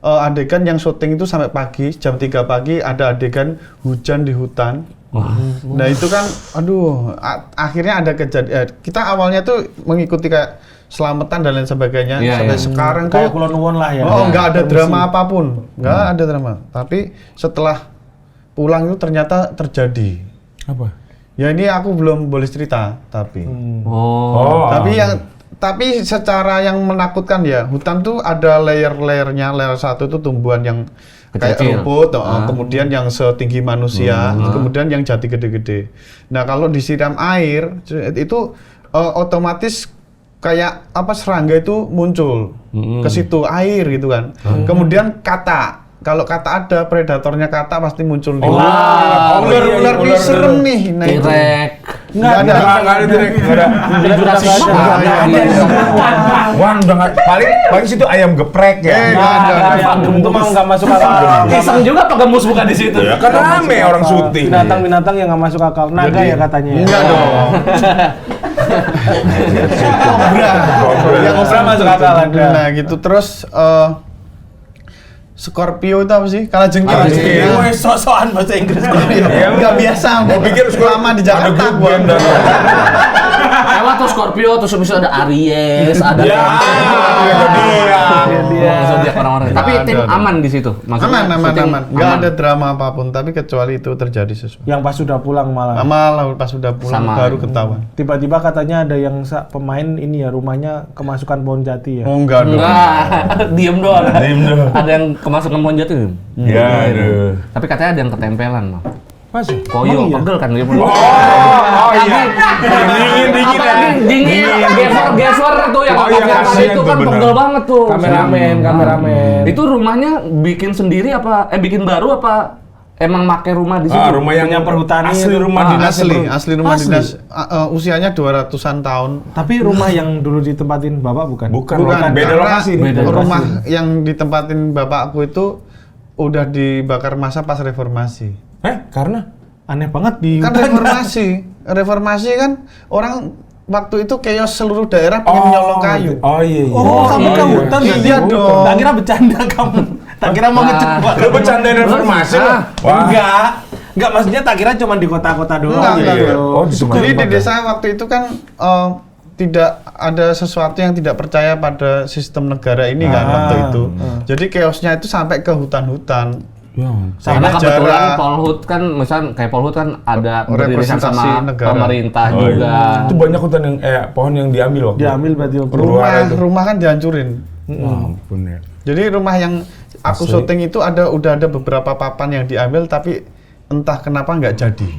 adegan yang syuting itu sampai pagi, jam 3 pagi ada adegan hujan di hutan. Nah itu kan, aduh, akhirnya ada kejadian. Kita awalnya tuh mengikuti kayak selamatan dan lain sebagainya. Iya, Sampai iya. sekarang Kayak tuh, Kulon Nuwun lah ya. oh nggak ada Permisi. drama apapun, nggak ada drama. Tapi setelah pulang itu ternyata terjadi. Apa? Ya ini aku belum boleh cerita, tapi. Oh. Tapi secara yang menakutkan ya, hutan tuh ada layer-layernya. Layer 1 itu tumbuhan yang kayak Kecil. rumput, kemudian yang setinggi manusia, kemudian yang jati gede-gede. Nah kalau disiram air itu otomatis kayak apa serangga itu muncul ke situ air gitu kan. Kemudian kata. Kalau kata ada predatornya kata pasti muncul di ular ini serem nih. Nah itu. Tirek. Nggak ada. Nggak ada direct, nggak ada. Di Jurassic Park Nggak nggak ada. ada. Wah, udah nggak. Paling situ ayam geprek ya. Nggak ada. Itu mah nggak masuk akal. Iseng juga apa gemus bukan di situ? Ya kan rame orang syuting. Binatang-binatang yang nggak masuk akal. Naga ya katanya. Enggak dong. Kobra. Yang Kobra masuk akal ada. Nah gitu terus Scorpio itu apa sih? Kalajengking. Kalajengking. Nah, Wes sok-sokan bahasa Inggris. Iya, nggak biasa. Gua pikir lama di Jakarta ada gua. grup band. Lewat tuh Scorpio, terus habis itu ada Aries, ada Ya, zodiak orang-orang. Tapi Nggak tim ada. aman di situ. Maksudnya Aman. syuting Nggak ada drama apapun, tapi kecuali itu terjadi sesuatu. Yang pas sudah pulang malah. Malah pas sudah pulang Sama. baru ketahuan. Tiba-tiba katanya ada yang pemain ini ya rumahnya kemasukan pohon jati ya. Oh enggak dong. Enggak, diem doang. Diem doang. Ada yang kemasukan pohon jati. Ya, aduh. Tapi katanya ada yang ketempelan, Bang. Masa? Koyo, pegel kan dia. Oh iya. Dingin ya. Apalagi dingin, geser tuh yang Oh iya, apa kasihan itu tuh, kan bener. pegel banget tuh. Kameramen. Itu rumahnya bikin sendiri apa bikin baru apa emang make rumah di situ? Rumah yang Punya perhutani asli itu. rumah dinas. Asli rumah Asli? dinas. Usianya 200-an tahun. Tapi rumah yang dulu ditempatin bapak bukan? Bukan, Bukan, beda karena lokasi. Beda lokasi. rumah yang ditempatin bapakku itu udah dibakar masa pas reformasi. Karena? Aneh banget di Kan hutan. reformasi kan orang waktu itu chaos seluruh daerah pengen nyolong kayu. Oh iya. Oh, kamu ke hutan Iya berarti? dong. Tak kira bercanda kamu. Tak kira mau ngejebak. Lu bercandain reformasi lu? Enggak, maksudnya tak kira cuma di kota-kota doang. Enggak, gitu. enggak. Oh, di Jadi di tempat-tempat desa waktu itu kan tidak ada sesuatu yang tidak percaya pada sistem negara ini kan waktu itu. Jadi chaosnya itu sampai ke hutan-hutan. Karena Sama kebetulan jarak. Polhut kan, misal kayak Polhut kan ada berdirikan Representasi sama negara. pemerintah Oh, juga. iya. Itu banyak hutan yang pohon yang diambil waktu. Diambil berarti waktu itu. Berwarna itu. Rumah kan dihancurin. Ampun ya. Jadi rumah yang aku Asli. syuting itu udah ada beberapa papan yang diambil tapi entah kenapa nggak jadi.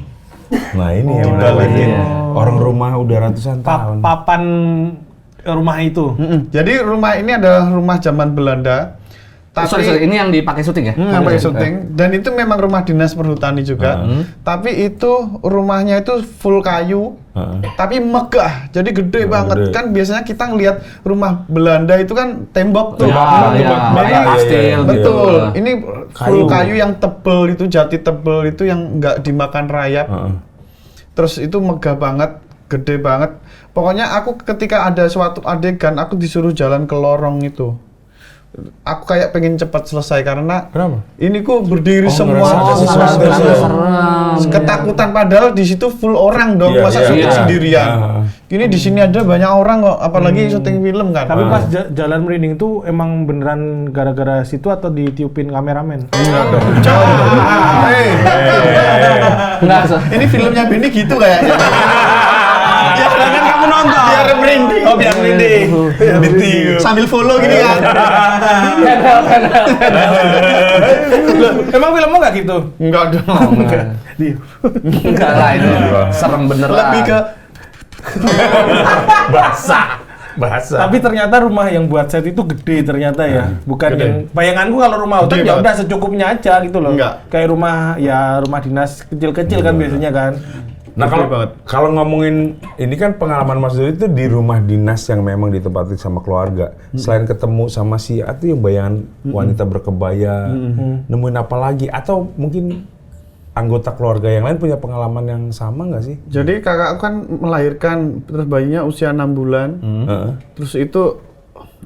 Nah ini yang Dibalikin. orang rumah udah ratusan tahun. Papan rumah itu. Jadi rumah ini adalah rumah zaman Belanda. Tapi Sorry, ini yang dipakai syuting ya? sampai syuting dan itu memang rumah dinas perhutani juga. Tapi itu rumahnya itu full kayu. Tapi megah, jadi gede banget. gede. Kan biasanya kita ngelihat rumah Belanda itu kan tembok tuh. Ya, Ini ya, kayak kastil gitu. betul. Ini full Kayu. kayu yang tebel itu, jati tebel itu yang nggak dimakan rayap. Terus itu megah banget, gede banget. Pokoknya aku ketika ada suatu adegan, aku disuruh jalan ke lorong itu. Aku kayak pengen cepat selesai karena Kenapa? ini kok berdiri semua ngerasa ada sesuatu. ketakutan padahal di situ full orang dong, Iya, masa iya, syuting iya. sendirian. Ah. Ini di sini ada banyak orang kok, apalagi syuting film kan. Tapi pas jalan merinding itu emang beneran gara-gara situ atau ditiupin kameramen? Hei, Enggak, ini filmnya Benny gitu kayaknya. Ya kan kamu nonton. Biar merinding. Oh biar merinding. Sambil follow gini kan. Loh, emang filmmu nggak gitu? Enggak dong. enggak lah itu serem beneran. Lebih ke basah. Basah. Tapi ternyata rumah yang buat set itu gede ternyata ya. Bukan Gede. yang bayanganku kalau rumah hotel Gede ya banget. udah secukupnya aja gitu loh. Enggak. Kayak rumah dinas kecil-kecil kan biasanya kan. Nah Gede banget. kalau ngomongin ini kan pengalaman Mas Dodi itu di rumah dinas yang memang ditempati sama keluarga. Selain ketemu sama si A tuh yang bayangan wanita berkebaya, nemuin apa lagi? Atau mungkin anggota keluarga yang lain punya pengalaman yang sama nggak sih? Jadi kakakku kan melahirkan, terus bayinya usia 6 bulan. Heeh. Terus itu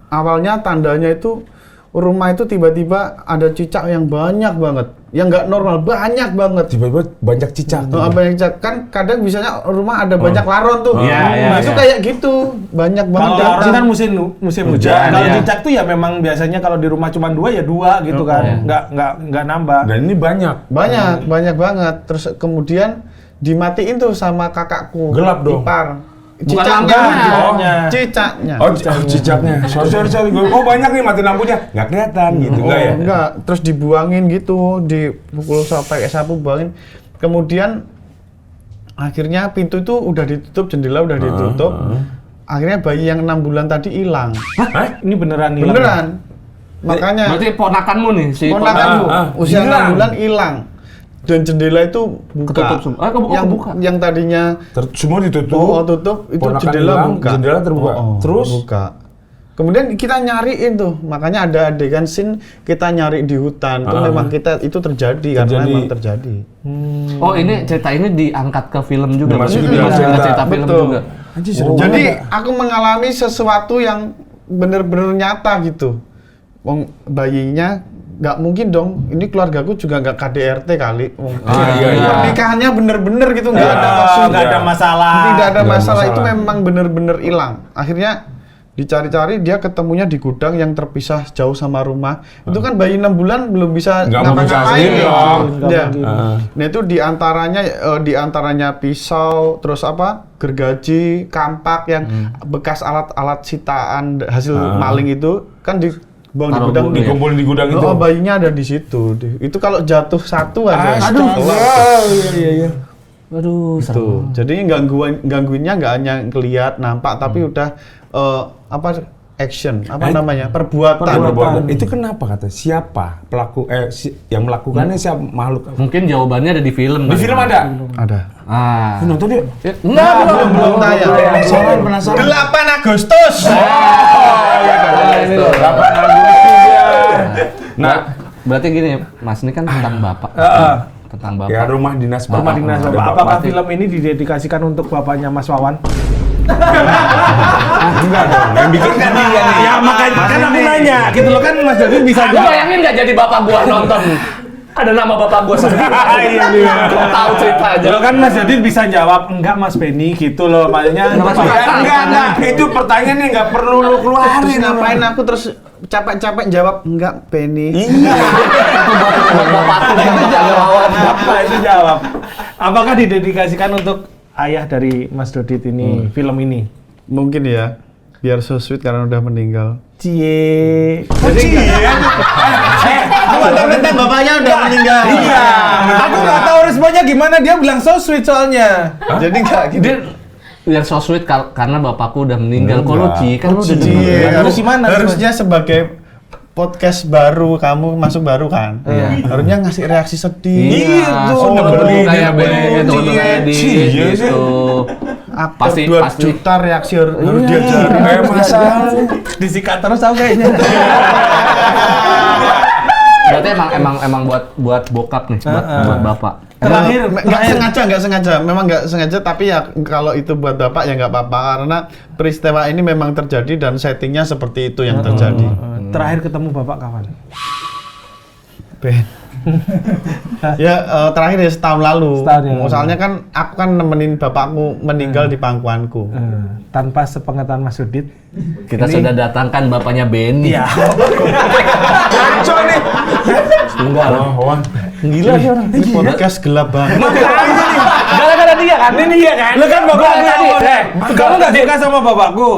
awalnya tandanya itu rumah itu tiba-tiba ada cicak yang banyak banget. Yang nggak normal, banyak banget. Tiba-tiba banyak cicak. Banyak cicak. Kan kadang biasanya rumah ada banyak laron tuh. Iya, iya, Nah, itu iya. kayak gitu. Banyak banget. Kalau laron datang. kan musim hujan. Hujan, Kalau iya. cicak tuh ya memang biasanya kalau di rumah cuma 2 ya 2 gitu kan. Nggak nambah. Dan ini banyak. Banyak banget. Terus kemudian dimatiin tuh sama kakakku. Gelap dong. Ipar. Bukan Cicaknya. lampunya. Cicaknya. Oh, cicaknya. Sorry. Oh, banyak nih mati lampunya. Nggak kelihatan gitu nggak ya? Enggak, terus dibuangin gitu, dipukul pakai sapu buangin. Kemudian akhirnya pintu itu udah ditutup, jendela udah ditutup. Akhirnya bayi yang 6 bulan tadi hilang. Hah? Ini beneran hilang. Beneran. Makanya Berarti ponakanmu nih si ponakanmu usia hilang. 6 bulan hilang. Dan jendela itu buka. Ketutup semua. Kebuka. Yang tadinya Semua ditutup. tutup, itu Ponakan jendela hilang, buka. jendela terbuka. Terus? Buka. Kemudian kita nyariin tuh, makanya ada adegan scene kita nyari di hutan. Itu memang itu terjadi karena memang terjadi. Oh, ini cerita ini diangkat ke film juga. Dimasukin berarti? dalam Dimasukin ke cerita. cerita film Betul. juga. Anjir, seru Jadi banget. aku mengalami sesuatu yang bener-bener nyata gitu. Wong bayinya nggak mungkin dong. Ini keluargaku juga nggak KDRT kali. iya. Pernikahannya bener-bener gitu nggak ada Oh, maksud. nggak ada masalah. Tidak ada Nggak masalah. Itu masalah. memang bener-bener hilang. Akhirnya dicari-cari dia ketemunya di gudang yang terpisah jauh sama rumah. Itu kan bayi 6 bulan belum bisa Nggak mau bisa ngapa-ngapain. sendiri dong. Ya. Heeh. Nah itu diantaranya pisau, terus apa gergaji, kampak yang bekas alat-alat sitaan hasil maling itu kan dibuang di Taruh gudang. dulu ya. Dikumpulin di gudang itu. Oh bayinya ada di situ. Itu kalau jatuh satu aja. Iya. Aduh, Tuh. Jadi gangguinnya nggak hanya ngeliat, nampak, tapi udah action, namanya perbuatan. Itu kenapa kata? Siapa pelaku yang melakukannya siapa makhluk? Mungkin jawabannya ada di film. Di kali. film ada. Ada. Ah. Nonton yuk. Enggak, Belum tayang. Penasaran. 8 Agustus. Nah, berarti gini, Mas, ini kan tentang Bapak. Tentang Bapak. Ya rumah dinas Bapak. Rumah dinas Ada Bapak. Bapak. Apakah film ini didedikasikan untuk bapaknya Mas Wawan? Enggak dong. Yang bikin kan dia nih. Ya makanya kan aku nanya, gitu loh kan Mas Dodi bisa Lu bayangin nggak jadi bapak gua nonton? Ada nama bapak gua sendiri. Iya. Gua tahu cerita aja. Lo kan Mas Dodi bisa jawab enggak Mas Benny gitu loh, makanya Nggak masuk akal. Enggak. Itu pertanyaannya nggak perlu lu Terus keluarin. ngapain aku terus capek-capek jawab enggak Penny. Iya. Itu jawaban. apa itu jawab? Apakah didedikasikan untuk ayah dari Mas Dodit ini film ini? Mungkin ya. Biar so sweet karena udah meninggal. Cie. Mentang-mentang bapaknya udah meninggal. Iya. Aku nggak tahu responnya gimana, dia bilang so sweet soalnya. Jadi enggak gitu. Dia biar so sweet karena bapakku udah meninggal. Kok lu Ci? Kan lu udah Iya, Terus gimana? harusnya sebagai podcast baru, kamu masuk baru kan? Harusnya ngasih reaksi sedih. Itu, nyebelin kayak nyebelin. begitu kayak di Iya, gitu. Aktor Pasti- 2 pasti. juta reaksi harus diajarin. Masalah. Disikat terus aku kayaknya. Berarti emang buat bokap nih, buat bapak. Terakhir, Nggak sengaja. Memang nggak sengaja, tapi ya kalau itu buat bapak ya nggak apa-apa karena peristiwa ini memang terjadi dan settingnya seperti itu yang terjadi. terakhir ketemu bapak kapan? Ben. Terakhir ya setahun lalu. Setahun yang lalu. Soalnya kan aku kan nemenin bapakku meninggal di pangkuanku. Tanpa sepengetahuan Mas Dodit. Kita sudah datangkan bapaknya Benny. Iya. Kacau nih. Enggak lah. Gila sih orang. Ini podcast gelap banget. Gara-gara dia kan? Ini dia kan? Lo kan bapak tadi. kamu nggak suka sama bapakku?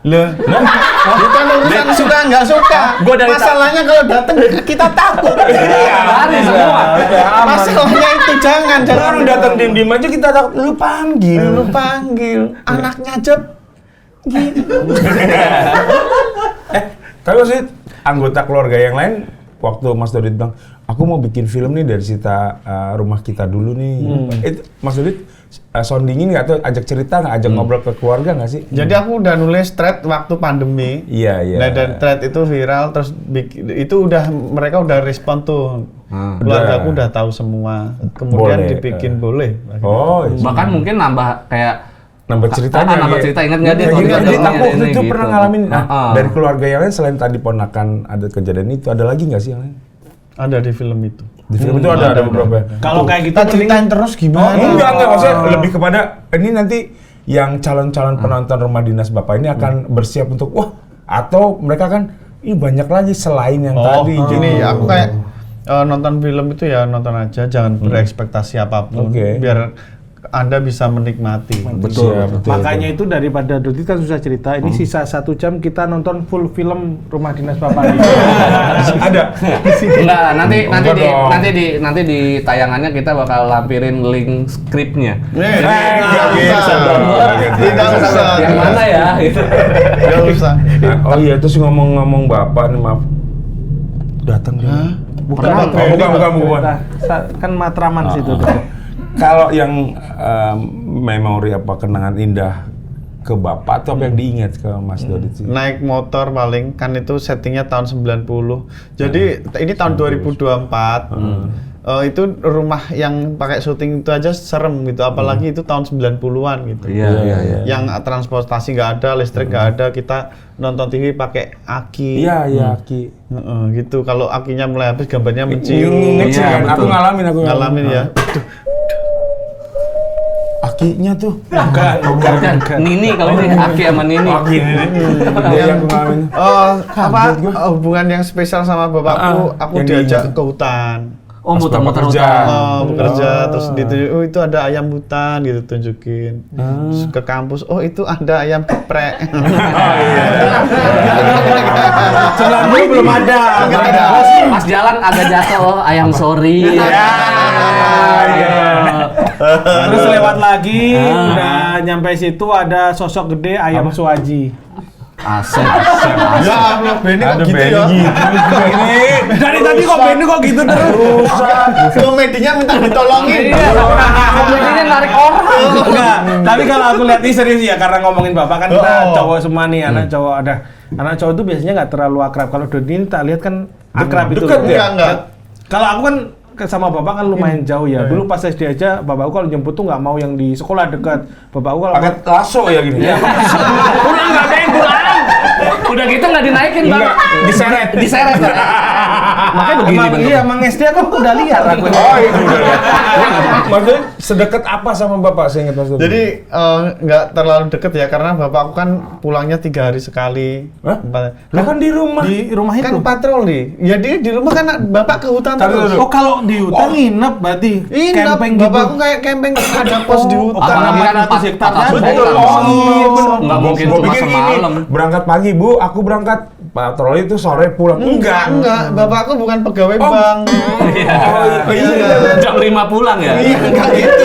Bukan urusan suka nggak suka. Masalahnya kalau datang kita takut. Lari semua. Masalahnya itu jangan Orang datang diem-diem aja kita takut. Lu panggil. lu panggil anaknya aja Tapi maksudnya anggota keluarga yang lain waktu Mas Dodit bilang, aku mau bikin film nih dari cerita rumah kita dulu nih. Itu Mas Dodit soundingin nggak tuh, ajak cerita nggak, ajak ngobrol ke keluarga nggak sih? Jadi aku udah nulis thread waktu pandemi. Iya. Nah, dan thread itu viral, terus itu udah mereka udah respon tuh. Keluarga aku udah tahu semua. Kemudian Boleh, dibikin boleh. Oh, Bahkan mungkin nambah kayak nambah ceritanya. nambah cerita, ingat nggak dia? Jadi aku waktu ini itu gitu. pernah ngalamin. Dari keluarga yang lain selain tadi ponakan ada kejadian itu, ada lagi nggak sih yang lain? Ada di film itu. Di film itu ada beberapa. Kalau kayak gitu Kita ceritain terus gimana? Enggak, maksudnya lebih kepada ini nanti yang calon-calon penonton rumah dinas Bapak ini akan bersiap untuk atau mereka kan banyak lagi selain yang tadi. Gini, aku kayak nonton film itu ya nonton aja, jangan berekspektasi apapun. Oke. Biar Anda bisa menikmati. Betul. Betul. Makanya itu daripada Dodit kan susah cerita. Ini sisa 1 jam kita nonton full film Rumah Dinas Bapak. Ada. Enggak, Enggak dong. nanti di tayangannya kita bakal lampirin link skripnya. Nggak usah. Tidak usah. Yang mana ya? Gitu. Nggak usah. Oh iya, terus ngomong-ngomong Bapak nih, maaf. Datang dia. Bukan. Bukan. Kan Matraman situ. Kalau yang memori apa kenangan indah ke Bapak atau apa yang diingat ke Mas Dodit sih? Naik motor paling, kan itu settingnya tahun 90. Jadi ini tahun 2024. Itu rumah yang pakai syuting itu aja serem gitu, apalagi itu tahun 90-an gitu. Iya. Yang transportasi nggak ada, listrik nggak ada, kita nonton TV pakai aki. Iya, Ki. Gitu. Kalau akinya mulai habis, gambarnya mencium. Ngecil Iya, kan? Aku betul. ngalamin Ya. Akinya tuh. Bukan. Nini kalau ini Aki sama Nini. Aki ini. Dia yang aku ngalamin. Hubungan yang spesial sama bapakku, aku yang diajak diingat. ke hutan. Oh, Pas muter-muter Bapak kerja. hutan. Bekerja, terus ditunjuk, itu ada ayam hutan gitu, tunjukin. Terus ke kampus, itu ada ayam geprek. Jalan dulu belum ada. Pas jalan agak jatuh, ayam sorry. Terus lewat lagi, udah nyampe situ ada sosok gede ayam Suwaji. Asep. Ya Allah, Benny kok gitu ya? Dari tadi kok Benny kok gitu terus? Komedinya minta ditolongin. Komedinya narik orang. Enggak, tapi kalau aku lihat ini serius ya, karena ngomongin Bapak kan kita cowok semua nih, anak cowok ada. Anak cowok itu biasanya nggak terlalu akrab. Kalau Dodi ini tak lihat kan akrab itu. Dekat ya? Enggak. Kalau aku kan sama Bapak kan lumayan jauh ya. Dulu pas SD aja, Bapakku kalau jemput tuh nggak mau yang di sekolah dekat. Bapakku kalau Pakai lasso ya gini. Pulang nggak ada yang pulang. Udah gitu nggak dinaikin bang. Enggak, diseret. Diseret. Makanya begini emang, bentuknya. iya, emang SD aku udah liar aku. Oh iya, udah ya. Maksudnya sedekat apa sama Bapak, saya ingat Mas Dodit? Jadi nggak terlalu deket ya, karena bapakku kan pulangnya 3 hari sekali. Hah? 4. Lah kan di rumah. Di rumah Kan itu. patroli. Ya di rumah kan bapak ke hutan terus. Oh, kalau di hutan nginep berarti camping gitu. Bapakku kayak camping, ada pos di hutan. Apalagi kan 400 hektar 400 kan? hektar. Oh iya benar. Nggak mungkin Gua cuma pikir semalam. berangkat pagi Bu, aku berangkat patroli itu sore pulang. Enggak. Bapakku bukan pegawai bank. Jam 5 pulang ya. Iya, enggak gitu.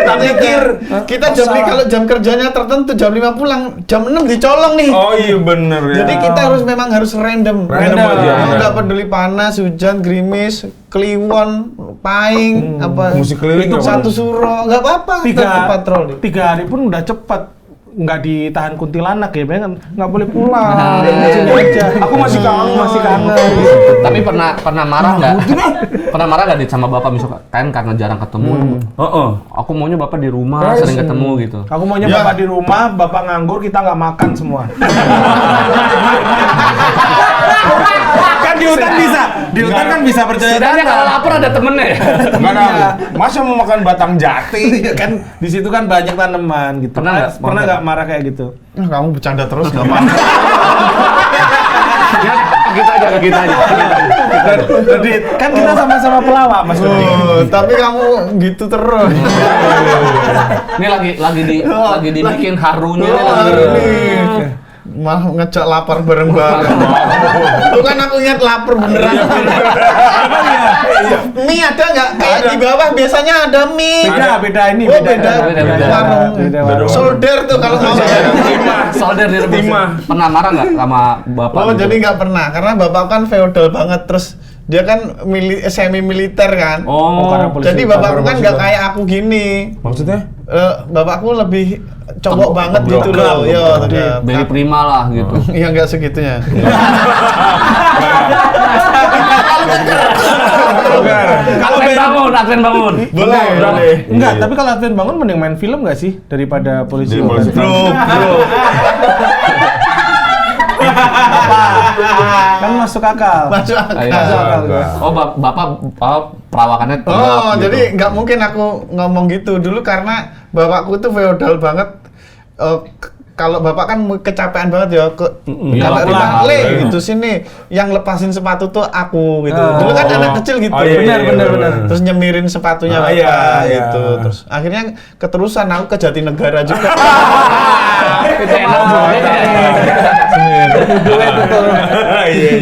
Tak pikir. Kita kalau jam kerjanya tertentu jam 5 pulang, jam 6 dicolong nih. Oh iya bener ya. Jadi kita memang harus random. Random aja. Nggak peduli panas, hujan, gerimis, kliwon, paing, apa. Musik keliling itu nggak satu suro, nggak apa-apa. Tetap patroli. 3 hari pun udah cepet. Nggak ditahan kuntilanak ya, kan nggak boleh pulang. Nah. Sini aja. Aku masih kangen. Tapi pernah marah nggak? Pernah marah nggak Dit sama bapak misalkan kan karena jarang ketemu? Aku maunya bapak di rumah sering ketemu gitu. Aku maunya Ya. Bapak di rumah, Bapak nganggur, kita nggak makan semua. Kan di hutan bisa, di hutan kan bisa percaya Setidaknya kalau lapar ada temennya ya. Enggak ada. Masa mau makan batang jati? Iya kan, di situ kan banyak tanaman gitu. Pernah nggak? Pernah nggak marah kayak gitu? Kamu bercanda terus nggak apa-apa. Kita aja. Jadi kan kita sama-sama pelawak, Mas Dodi. Tapi kamu gitu terus. Ini lagi dibikin harunya Oh, nih lagi. ini. Malah ngejak lapar bareng-bareng. Bukan aku ingat lapar beneran. Mie ada nggak? Kayak di bawah biasanya ada mie. Beda ini. Oh, beda. Warung. Beda warung. Solder tuh kalau mau. Solder direbus. Pernah marah nggak sama bapak? Oh, jadi nggak pernah. Karena bapak kan feodal banget. Terus dia kan semi militer kan. Oh, karena polisi. Jadi bapakku kan nggak kayak aku gini. Maksudnya? Bapakku lebih cowok banget gitu loh. Tegap. Yo, Beli prima lah gitu. Iya nggak segitunya. Kalau Adven bangun. Boleh. Enggak, tapi kalau Advent bangun mending main film nggak sih daripada polisi? Bro. Kan masuk akal. Masuk Iya. akal. Oh, bapak perawakannya tegap Oh, gitu. jadi nggak mungkin aku ngomong gitu dulu karena bapakku tuh feodal banget. Kalau bapak kan kecapean banget ya, kalau lah. gitu sini, yang lepasin sepatu tuh aku gitu. Dulu kan anak kecil gitu. Oh, iya, Benar. Terus nyemirin sepatunya bapak gitu. Terus akhirnya keterusan aku ke Jatinegara juga.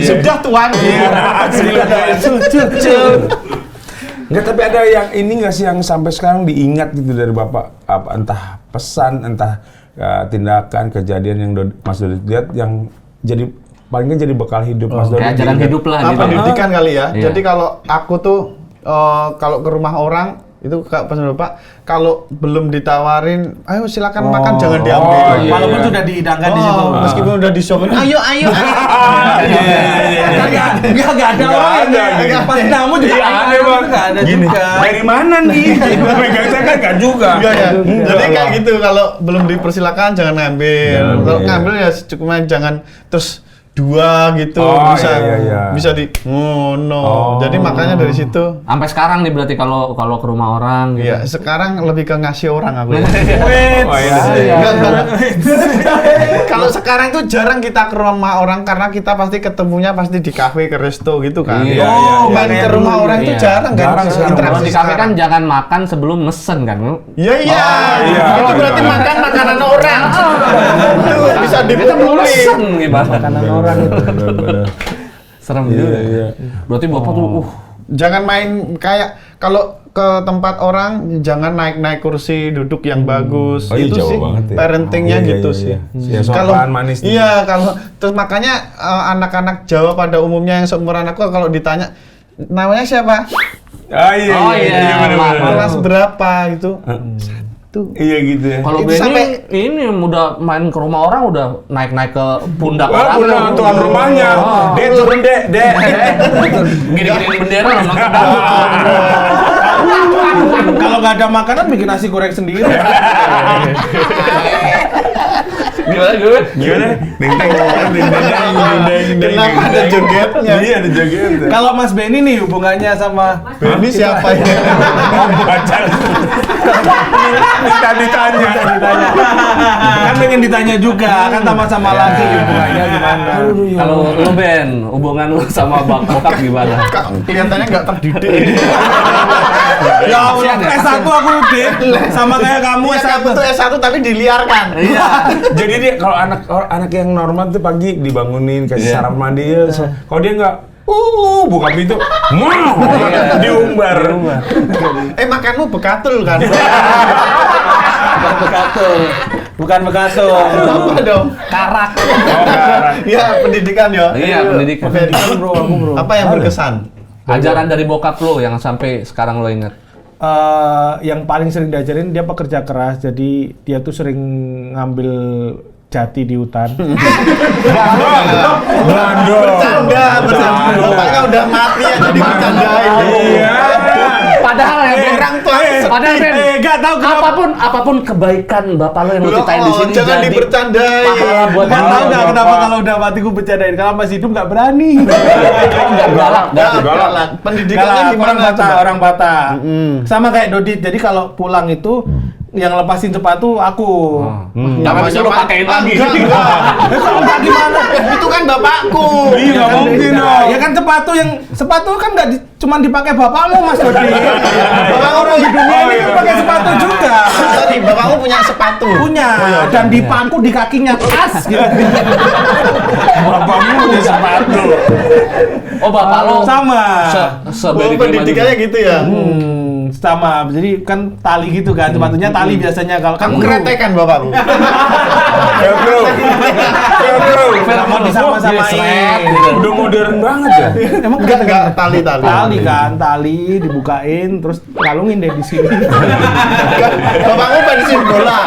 Sudah tuan. Enggak, tapi ada yang ini nggak sih yang sampai sekarang diingat gitu dari Bapak? Apa entah pesan, entah tindakan, kejadian yang Mas Dodi lihat yang jadi paling nggak jadi bekal hidup Mas Dodi. Kayak jalan hidup lah gitu. Pendidikan kali ya. Iya. Jadi kalau aku tuh kalau ke rumah orang itu pesan bapak, kalau belum ditawarin, ayo silakan makan, jangan diambil. iya. Walaupun sudah dihidangkan di situ. Meskipun udah disuapin, ayo. Enggak ada orang yang pas tamu juga Aneh banget. enggak ada Gini, juga. dari mana nih? Megang saya kan nggak juga. Enggak ya. Jadi kayak gitu, kalau belum dipersilakan jangan ngambil. Kalau ngambil ya cuma jangan terus dua gitu, Oh, bisa iya. bisa di no. Oh. Jadi makanya dari situ Sampai sekarang nih berarti kalau ke rumah orang gitu. ya sekarang lebih ke ngasih orang aku. Oh, iya. Enggak. Kalau sekarang tuh jarang kita ke rumah orang karena kita pasti ketemunya pasti di kafe, ke resto gitu kan. Iya, Main ke rumah orang tuh Iya. jarang kan. Jarang sekarang. Kalau Interaksi di kafe kan sekarang. jangan makan sebelum mesen kan. Iya. iya. Itu berarti Iya. makan makanan orang. Itu bisa Kita belum dipukuli. mesen gimana? Makanan orang itu. Serem juga. Iya. Berarti bapak tuh Jangan main kayak kalau ke tempat orang jangan naik kursi duduk yang bagus. Oh, iya, Itu jauh sih banget ya. parentingnya Iya, gitu iya, sih. iya. Ya, sopan, manis. Iya, kalau terus makanya anak-anak Jawa pada umumnya yang seumuran aku kalau ditanya namanya siapa? Oh iya. Oh, iya. benar. Kelas berapa gitu. Iya gitu ya. kalau Itu Benny sampai- ini udah main ke rumah orang udah naik ke pundak Wah, orang. punya tuan rumahnya. Dek turun, Dek. Gini-gini bendera nonton. Kalau nggak ada makanan bikin nasi goreng sendiri. Gimana gue? Gimana? Kenapa ada jogetnya? Iya, ada jogetnya. Kalau Mas Benny nih hubungannya sama Ini siapa ya? Pacar. Minta ditanya. kan pengen ditanya juga kan sama-sama laki hubungannya gimana? Kalau lu Ben, hubungan lu sama bokap gimana? Kelihatannya nggak terdidik. Ya Allah, S1 aku deh, sama kayak kamu Iya, S1. kamu tuh S1 tapi diliarkan. Iya. Jadi dia kalau anak yang normal tuh pagi dibangunin kasih Iya. sarapan mandi ya. Kalau dia nggak buka pintu, diumbar. Makanmu bekatul kan? Bukan bekatul. Apa dong? Karak. Iya, pendidikan ya. Iya, pendidikan. Bro, aku bro. Apa yang berkesan? Ajaran dari bokap lo yang sampai sekarang lo ingat. Yang paling sering diajarin dia pekerja keras, jadi dia tuh sering ngambil jati di hutan. Bercanda. Bapaknya udah mati ya jadi bercandain. Iya. Padahal ya Ben, Orang tua. padahal Ben, Nggak tahu kenapa. apapun kebaikan bapak lo yang lo ceritain di sini Jangan jadi dibercandain. pahala buat Nggak tahu lo. nggak kenapa kalau udah mati gue bercandain, kalau masih hidup nggak berani. Nggak galak. Galak. Pendidikannya Galak, gimana? orang Batak, coba? orang Batak. Sama kayak Dodit. Jadi kalau pulang itu yang lepasin sepatu aku. Tapi bisa lo pakein lagi. Enggak. Kalau nggak gimana? Itu kan bapakku. Iya, nggak mungkin dong. Ya kan sepatu kan nggak cuma dipakai bapakmu Mas Dodi. Bapak orang di dunia ini kan pakai sepatu juga. Sorry, bapakmu punya sepatu. Punya dan dipangku di kakinya tas gitu. Bapakmu punya sepatu. Oh, bapak lo sama. Pendidikannya gitu ya. Sama. Jadi kan tali gitu kan. Sepatunya tali biasanya kalau Kamu keretekan bapakku. Velcro. Mau disama-samain. Udah modern banget ya. Emang Enggak tali. Tali kan, tali dibukain terus kalungin deh di sini. Bapakku pensiun bola.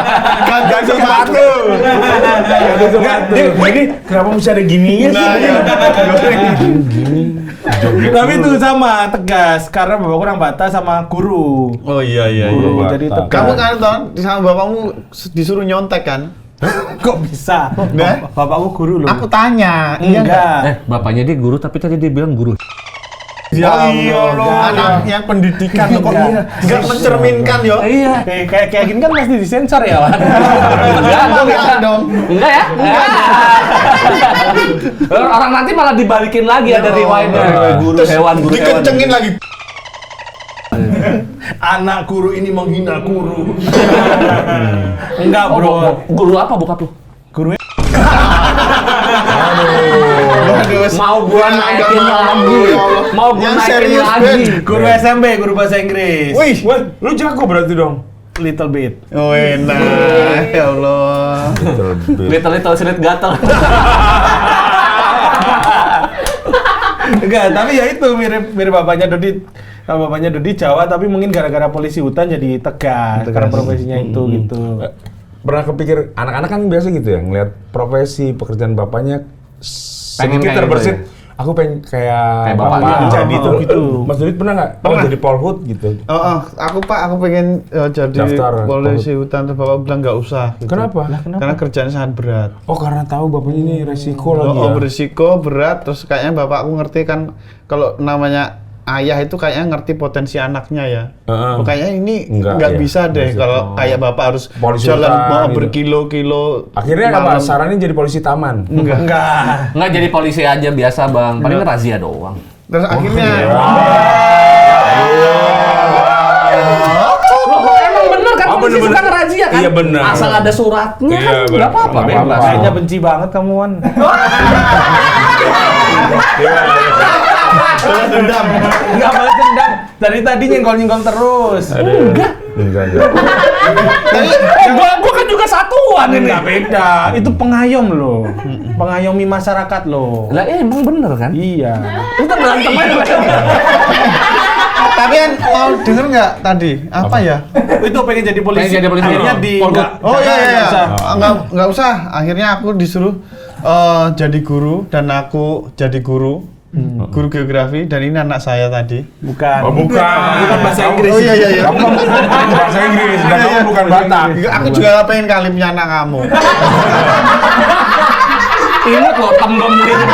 Ganti sepatu. Ini kenapa bisa ada gininya sih? Nah, ya. Tapi itu sama tegas karena bapak kurang batas sama guru. Oh iya. Guru Batas. jadi tegas. Kamu kan sama bapakmu disuruh nyontek kan? Kok bisa? Nah? Bapakku guru loh. Aku tanya. Iya Enggak. Bapaknya dia guru tapi tadi dia bilang guru. Ya Allah, anak yang pendidikan kok nggak mencerminkan yo. Iya. Kayak gini kan pasti disensor ya, Wan. Enggak dong. Enggak ya? Orang nanti malah dibalikin lagi ada rewindnya. Guru hewan. Dikencengin lagi. Anak guru ini menghina guru. Enggak, Oh, bro. guru apa bokap lu? Guru Mau gua naikin lagi. Mau gua Yang naikin serius, lagi. Ben. guru SMP, guru bahasa Inggris. Wih, Lu jago berarti dong. Little bit. oh enak, ya Allah. Little silit gatel. Enggak, tapi ya itu mirip bapaknya Dodi. Kalau bapaknya Dodi Jawa, tapi mungkin gara-gara polisi hutan jadi tegas. Karena profesinya itu gitu. Pernah kepikir, anak-anak kan biasa gitu ya, ngeliat profesi pekerjaan bapaknya Pengen sedikit kayak terbersit. gitu Aku pengen kayak Kayak bapak bapaknya. jadi Oh, tuh. gitu. Mas Dudit pernah nggak? Pernah. Jadi polhut gitu. Aku pengen jadi Daftar polisi hutan, terus bapak bilang nggak usah. Gitu. Kenapa? Karena kerjaan sangat berat. Oh karena tahu bapaknya ini resiko lagi ya. Berisiko berat, terus kayaknya bapakku ngerti kan kalau namanya ayah itu kayaknya ngerti potensi anaknya ya. Kayaknya ini Enggak, nggak ya. bisa deh Bisa. kalau ayah bapak harus Polisi jalan hutan, gitu. berkilo-kilo. Akhirnya apa? malam. Sarannya jadi polisi taman. Enggak. Enggak jadi polisi aja biasa, Bang. Paling razia doang. Terus akhirnya Loh, emang bener kan Oh, polisi bener-bener. suka ngerazia kan? Iya, bener. Asal ada suratnya Iya, kan bener. nggak apa-apa, Nggak bebas. apa-apa. Kayaknya benci banget kamu, Wan. dendam. Enggak balas dendam. Dari tadi nyenggol-nyenggol terus. Enggak. Gua kan juga satuan ini. Enggak beda. Itu pengayom loh. Pengayomi masyarakat loh. Lah emang bener kan? Iya. Kita berantem aja. Tapi kan mau denger nggak tadi? Apa ya? Itu pengen jadi polisi. Pengen jadi polisi. Akhirnya di Polhut. enggak- Oh iya jangan, iya. nggak usah. Nggak usah. Akhirnya aku disuruh jadi guru dan aku jadi guru. Guru geografi dan ini anak saya tadi. Bukan. Oh, bukan. Bukan bahasa Inggris. Oh iya. Kamu bahasa Inggris dan kamu bukan Batak. Aku juga pengen kali punya anak kamu. Ingat loh temgom gitu.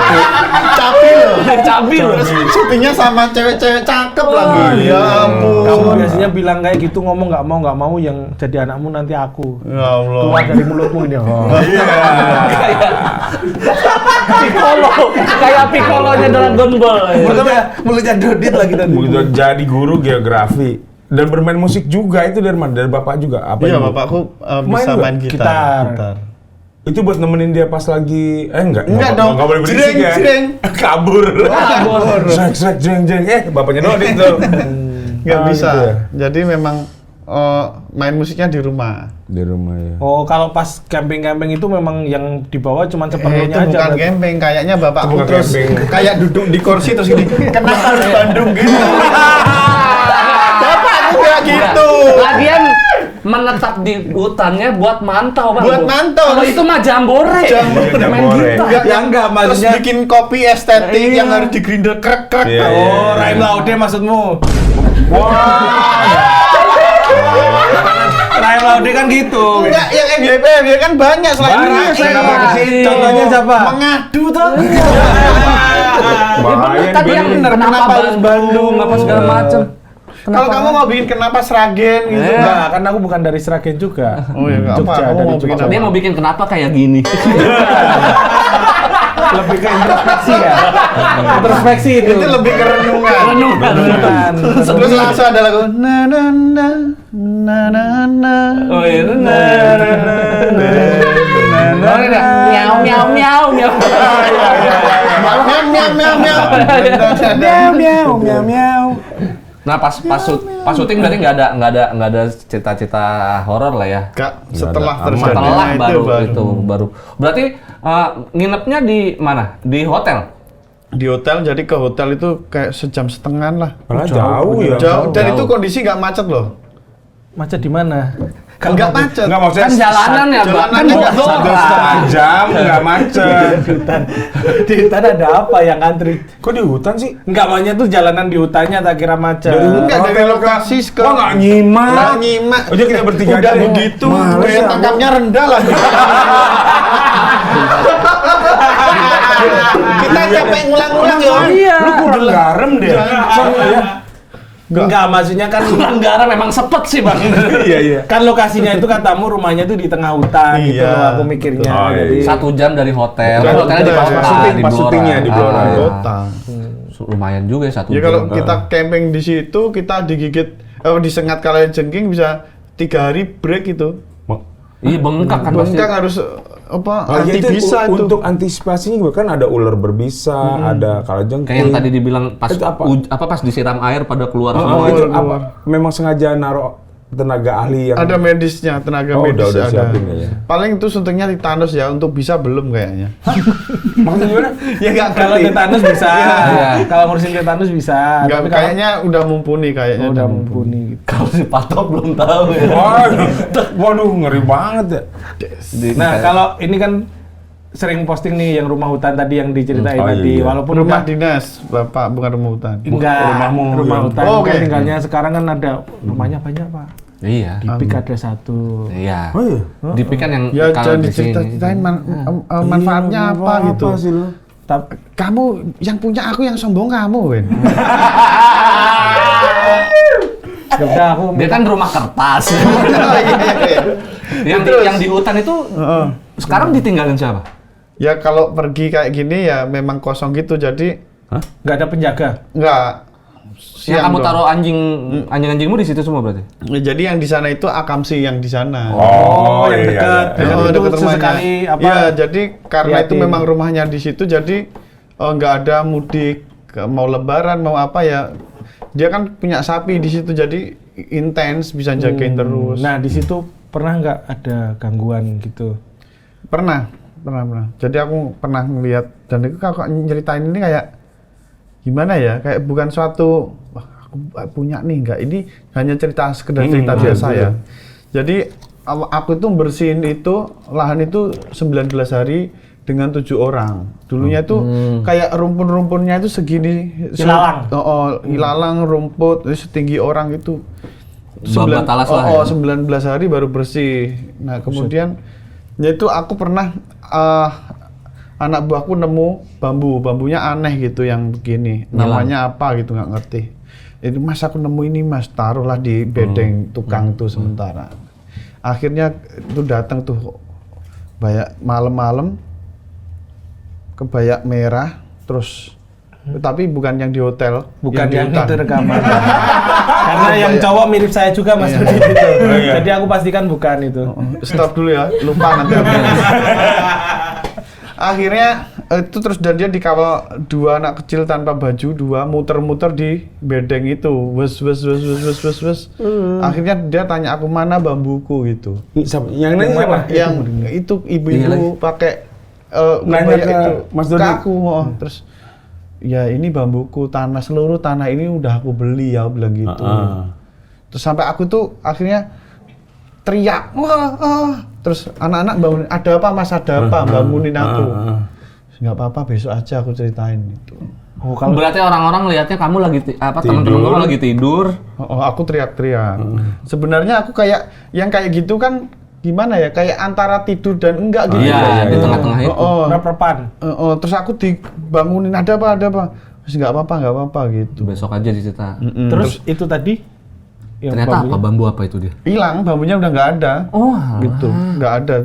Capi loh. Cabi loh. Terus syutingnya sama cewek-cewek cakep lagi. Ya Kamu ampun. biasanya bilang kayak gitu ngomong nggak mau yang jadi anakmu nanti aku. Ya Allah. Keluar dari mulutmu ini. Oh. Piccolo, kayak Piccolonya Dragon Ball. Mulutnya Dodit lagi tadi. Begitu jadi guru geografi dan bermain musik juga itu dari mana? Dari bapak juga? Apa Iya Ibu? bapakku Main bisa juga? main gitar. Gitar. Itu buat nemenin dia pas lagi Enggak dong. Enggak boleh berisik Jreng, ya. jreng. Kabur. Srek jreng jreng. Bapak Dodit tuh. Nggak Ah, bisa. gitu ya. Jadi memang main musiknya di rumah. Di rumah ya. Oh, kalau pas camping-camping itu memang yang dibawa cuma Itu seperlunya aja. bukan berarti. camping, kayaknya bapakku Itu bukan terus camping. kayak duduk di kursi terus gini. Kenapa harus Bandung gitu? Bapakku kayak gitu. Lagian menetap di hutannya buat mantau, Bang. Buat mantau. Kalau itu mah jambore. Jambore. Main gitar. Enggak, Ya enggak, terus maksudnya- bikin kopi estetik Iya. yang harus digrinder krek-krek. Iya, iya. Oh, Raim Laude maksudmu. Raim Laude kan gitu. Enggak, yang MGP kan banyak selain Banyak, Raim. kenapa ke situ? Contohnya siapa? Mengadu tuh. Bahaya Tadi yang nih, bener, kenapa harus Bandung, apa segala macem. Kalau kamu mau bikin kenapa Sragen gitu. Enggak, kan aku bukan dari Sragen juga. Oh iya, enggak apa. Jogja, Kamu dari mau bikin Jogja. apa? Dia mau bikin kenapa kayak gini. Lebih ke introspeksi ya. Introspeksi itu. Itu lebih ke renungan. Renungan. Terus langsung ada lagu na na na na na na. Oh iya, miau miau miau miau. Miau. Nah pas syuting berarti nggak ada cita-cita horor lah ya. Kak, setelah Nggak ada. terjadi Setelah itu baru. Berarti nginepnya di mana? Di hotel? di hotel, jadi ke hotel itu kayak sejam setengah lah. Malah jauh ya. Jauh, dan Jauh. itu kondisi nggak macet loh. Macet di mana? Nggak macet. Enggak maksudnya Kan jalanan ya, Bang. Kan jalanannya nggak bodoh satu lah. setengah jam nggak macet. Di hutan ada apa yang antri? Kok di hutan sih? Enggak, maunya tuh jalanan di hutannya tak kira macet. Dari hutan. Enggak, dari lokasi ke Kok nggak nyimak? Nggak nyimak. Oh, jadi kita bertiga Udah aja ya? begitu, Males daya ya, tangkapnya rendah lagi. Kita capek ngulang-ngulang ya. Iya. Lu kurang garam deh. Enggak, maksudnya kan Kurang garam memang sepet sih Bang. Iya, iya. kan lokasinya itu katamu rumahnya tuh di tengah hutan gitu Iya. loh aku mikirnya. Oh, iya. Jadi 1 jam dari hotel. Jam Hotelnya di udah, kota, syuting, di pas Blora. syutingnya di Blora, ya. Kota. Lumayan juga ya 1 Ya jam. kalau kita camping di situ, kita digigit, disengat kalajengking bisa 3 hari break itu. Iya bengkak kan pasti. Bengkak harus apa? Oh, iya, anti bisa itu. untuk antisipasinya juga kan ada ular berbisa, ada kalajengking. Kayak yang tadi dibilang pas Itu apa? pas disiram air pada keluar Oh, semua. itu keluar. apa? Memang sengaja naruh tenaga ahli yang Ada medisnya, tenaga Oh, medis udah ada. siapin ya. Paling itu suntiknya tetanus ya, untuk bisa belum kayaknya. maksudnya gimana? Ya nggak kalau tetanus bisa. Iya. Kalau ngurusin tetanus bisa. Nggak, Tapi kalau- kayaknya udah mumpuni kayaknya. udah mumpuni gitu. Kalau si Patok belum tahu ya. Waduh, ngeri banget ya. Nah, kalau ini kan sering posting nih yang rumah hutan tadi yang diceritain Oh, tadi, iya. walaupun Rumah udah dinas, Bapak, bukan rumah hutan. enggak rumahmu rumah yang- hutan. Oh, kan oke. tinggalnya sekarang kan ada rumahnya banyak, Pak. Iya. Di PIK ada 1. Iya. Oh iya. Dipik kan yang Ya kalau jangan di sini. diceritain manfaatnya Iya, apa gitu. sih lu? Kamu yang punya aku yang sombong kamu, Wen. Ya udah aku Dia kan rumah kertas. yang di, Terus? yang di hutan itu sekarang ditinggalin siapa? Ya kalau pergi kayak gini ya memang kosong gitu, jadi nggak ada penjaga. nggak. Yang kamu dong. taruh anjing-anjingmu di situ semua berarti? Ya, jadi yang di sana itu akamsi yang di sana. Oh, yang iya, dekat. iya. Dekat Oh, itu dekat rumahnya. sesekali apa? Ya, jadi karena itu liatin. memang rumahnya di situ, jadi nggak ada mudik, mau lebaran mau apa ya. Dia kan punya sapi di situ, jadi intens bisa jagain terus. Nah, di situ pernah nggak ada gangguan gitu? Pernah. Jadi aku pernah ngeliat, dan itu kalau nyeritain ini kayak gimana ya? Kayak bukan suatu wah aku punya nih, enggak. Ini hanya sekedar cerita biasa ya. Jadi aku itu bersihin itu lahan itu 19 hari dengan 7 orang. Dulunya itu kayak rumpun-rumpunnya itu segini. Ilalang. Ilalang, rumput, setinggi orang itu. Babat alas lah ya. 19 hari baru bersih. Nah, kemudian ya itu aku pernah anak buahku nemu bambunya aneh gitu yang begini. Namanya apa gitu nggak ngerti. Itu Mas aku nemu ini Mas, taruhlah di bedeng tukang tuh sementara. Akhirnya itu datang tuh banyak malam-malam kebaya merah terus tapi bukan yang di hotel, Bukan di yang hutan. itu rekaman. Karena yang cowok mirip saya juga Mas Iya. Rudi itu. iya. Jadi aku pastikan bukan itu. Stop dulu ya, lupa nanti aku. Akhirnya itu terus dan dia dikawal 2 anak kecil tanpa baju, 2 muter-muter di bedeng itu. Wes. Akhirnya dia tanya aku mana bambuku gitu. Yang nanya siapa? Yang itu Iya ibu-ibu lagi. pakai Nanya kebaya ke itu Mas ke Dodi. aku. Terus ya ini bambuku, seluruh tanah ini udah aku beli ya, aku bilang gitu. Terus sampai aku tuh akhirnya teriak, wah. Terus anak-anak bangunin, ada apa Mas, ada apa, bangunin aku. Nggak apa-apa, besok aja aku ceritain itu. Oh, kalau Berarti orang-orang lihatnya kamu lagi teman-teman kamu lagi tidur. Aku teriak-teriak. Sebenarnya aku kayak yang kayak gitu kan gimana ya, kayak antara tidur dan enggak gitu. Iya, di tengah-tengah itu. reperpan. Terus aku dibangunin, ada apa. Terus nggak apa-apa gitu. Besok aja dicerita. Terus itu tadi yang Ternyata bambunya. apa bambu apa itu dia? Hilang, bambunya udah nggak ada. Oh, Gitu, nggak ada.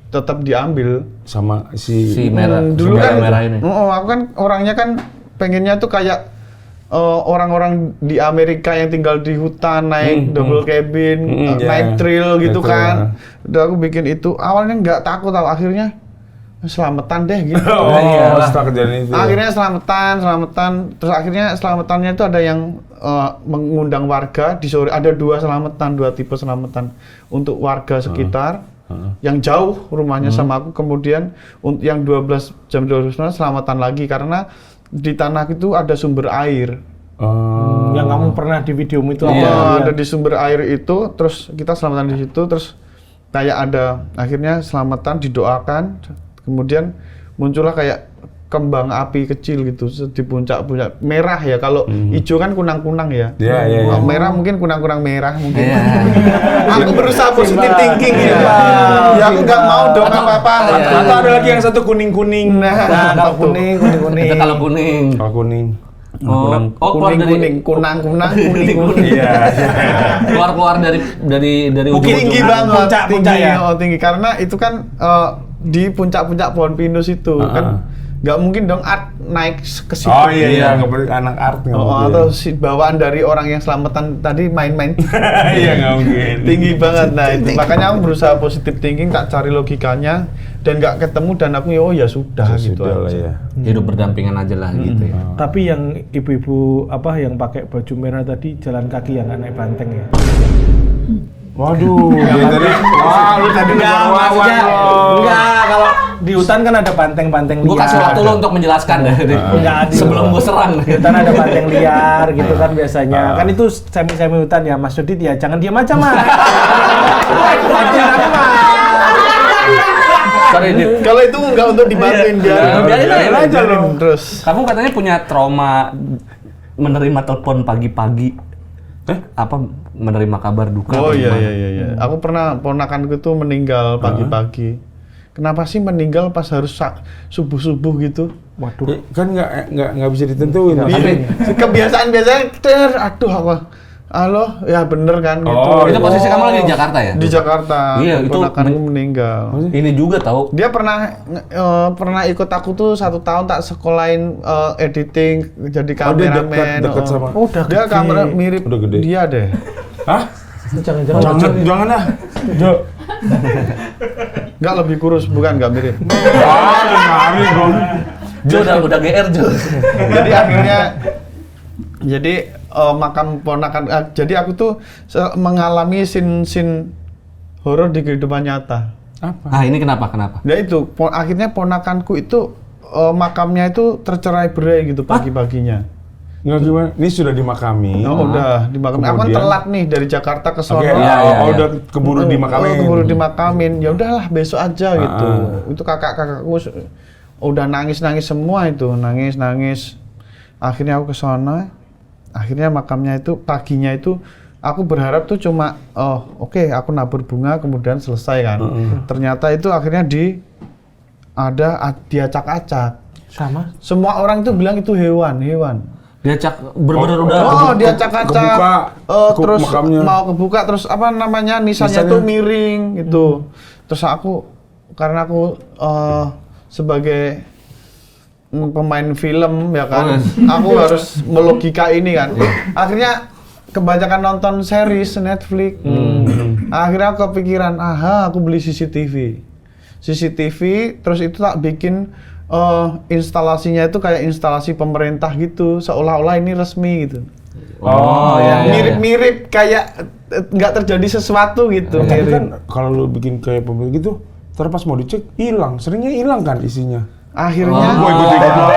Tetap diambil. Sama si si merah. Dulu si kan, merah ini. aku kan orangnya kan pengennya tuh kayak orang-orang di Amerika yang tinggal di hutan, naik double cabin, iya. naik trail gitu Naik trail, kan. Udah aku bikin itu, awalnya nggak takut, akhirnya selamatan deh gitu. Setelah kejadian itu. Akhirnya selamatan, terus akhirnya selamatannya itu ada yang mengundang warga di sore, ada 2 tipe selamatan untuk warga sekitar yang jauh rumahnya sama aku, kemudian yang 12 selamatan lagi karena di tanah itu ada sumber air. Yang kamu pernah di videomu itu Ada di sumber air itu, terus kita selamatan di situ, terus kayak ada akhirnya selamatan didoakan, kemudian muncullah kayak kembang api kecil gitu di puncak merah ya, kalau hijau kan kunang-kunang ya. Iya. Merah mungkin kunang-kunang merah mungkin. Aku berusaha positive thinking ya. Ya aku nggak mau dong apa-apa. Atau ada lagi yang satu kuning-kuning. Nah, kalau kuning. Itu kalau kuning. Kalau kuning. Keluar dari kunang-kunang. Iya. keluar dari Mungkin tinggi banget, puncak ya? tinggi karena itu kan di puncak-puncak pohon pinus itu kan nggak mungkin dong art naik ke situ. Oh iya, nggak boleh anak art nggak mungkin. Atau bawaan dari orang yang selamatan tadi main-main. Iya nggak mungkin. Tinggi banget, nah itu makanya aku berusaha positive thinking, tak cari logikanya dan nggak ketemu, dan aku ya sudah gitu Sudah lah aja. ya. hidup berdampingan aja lah gitu ya. Tapi yang ibu-ibu yang pakai baju merah tadi jalan kaki yang nggak naik banteng ya? Waduh, dia tadi. Wah, lu tadi Maksudnya enggak, kalau di hutan kan ada banteng-banteng liar. Gue kasih waktu lo untuk menjelaskan deh. Enggak adil. Sebelum gue serang. Di hutan ada banteng liar gitu kan biasanya. Kan itu semi-semi hutan ya, Mas Dudit ya. Jangan diam aja, Mas. Sorry, Dit. Kalau itu nggak untuk dibantuin, biarin aja lo. terus. Kamu katanya punya trauma menerima telepon pagi-pagi. Apa menerima kabar duka? Oh atau iya. gimana? Aku pernah ponakanku tuh meninggal pagi-pagi. Kenapa sih meninggal pas harus subuh-subuh gitu? Waduh. Kan nggak bisa ditentuin. Tapi kebiasaan aduh apa? Halo, ya bener kan gitu. Oh, Itu posisi kamu lagi di Jakarta ya? Di Jakarta. Iya, itu ponakanku meninggal. Ini juga tahu. Dia pernah ikut aku tuh 1 tahun tak sekolahin editing jadi kameramen. dekat sama. Udah Dia gede. kamera mirip Udah gede. dia deh. Hah? Jangan ah. Enggak, lebih kurus, enggak mirip. Ngari dong. Jo udah GR Jo. Jadi akhirnya makam ponakan, jadi aku tuh mengalami scene horor di kehidupan nyata. Ah ini kenapa? Nah itu akhirnya ponakanku itu makamnya itu tercerai-berai gitu pagi-paginya. Nggak gimana? Ini sudah dimakami. Udah dimakami. Aku kan telat nih dari Jakarta ke sono. Oke, udah keburu dimakamin. Keburu dimakamin. Ya udahlah besok aja gitu. Itu kakak-kakakku udah nangis semua itu, nangis. Akhirnya aku ke sana. Akhirnya makamnya itu paginya itu aku berharap tuh cuma oke, aku nabur bunga kemudian selesai kan. Ternyata itu akhirnya diacak-acak. Sama. Semua orang tuh bilang itu hewan. Diacak bener-bener udah. Diacak-acak. Terus makamnya. mau kebuka, terus apa namanya nisannya tuh miring gitu. Terus karena aku sebagai pemain film ya kan, aku harus melogika ini kan. Akhirnya kebanyakan nonton series Netflix. Akhirnya aku kepikiran, aku beli CCTV, terus itu tak bikin instalasinya itu kayak instalasi pemerintah gitu, seolah-olah ini resmi gitu. Mirip-mirip kayak nggak terjadi sesuatu gitu. Tapi kan kalau lu bikin kayak pemerintah gitu, terus pas mau dicek hilang, seringnya hilang kan isinya. Akhirnya Gua ikut lagi gua.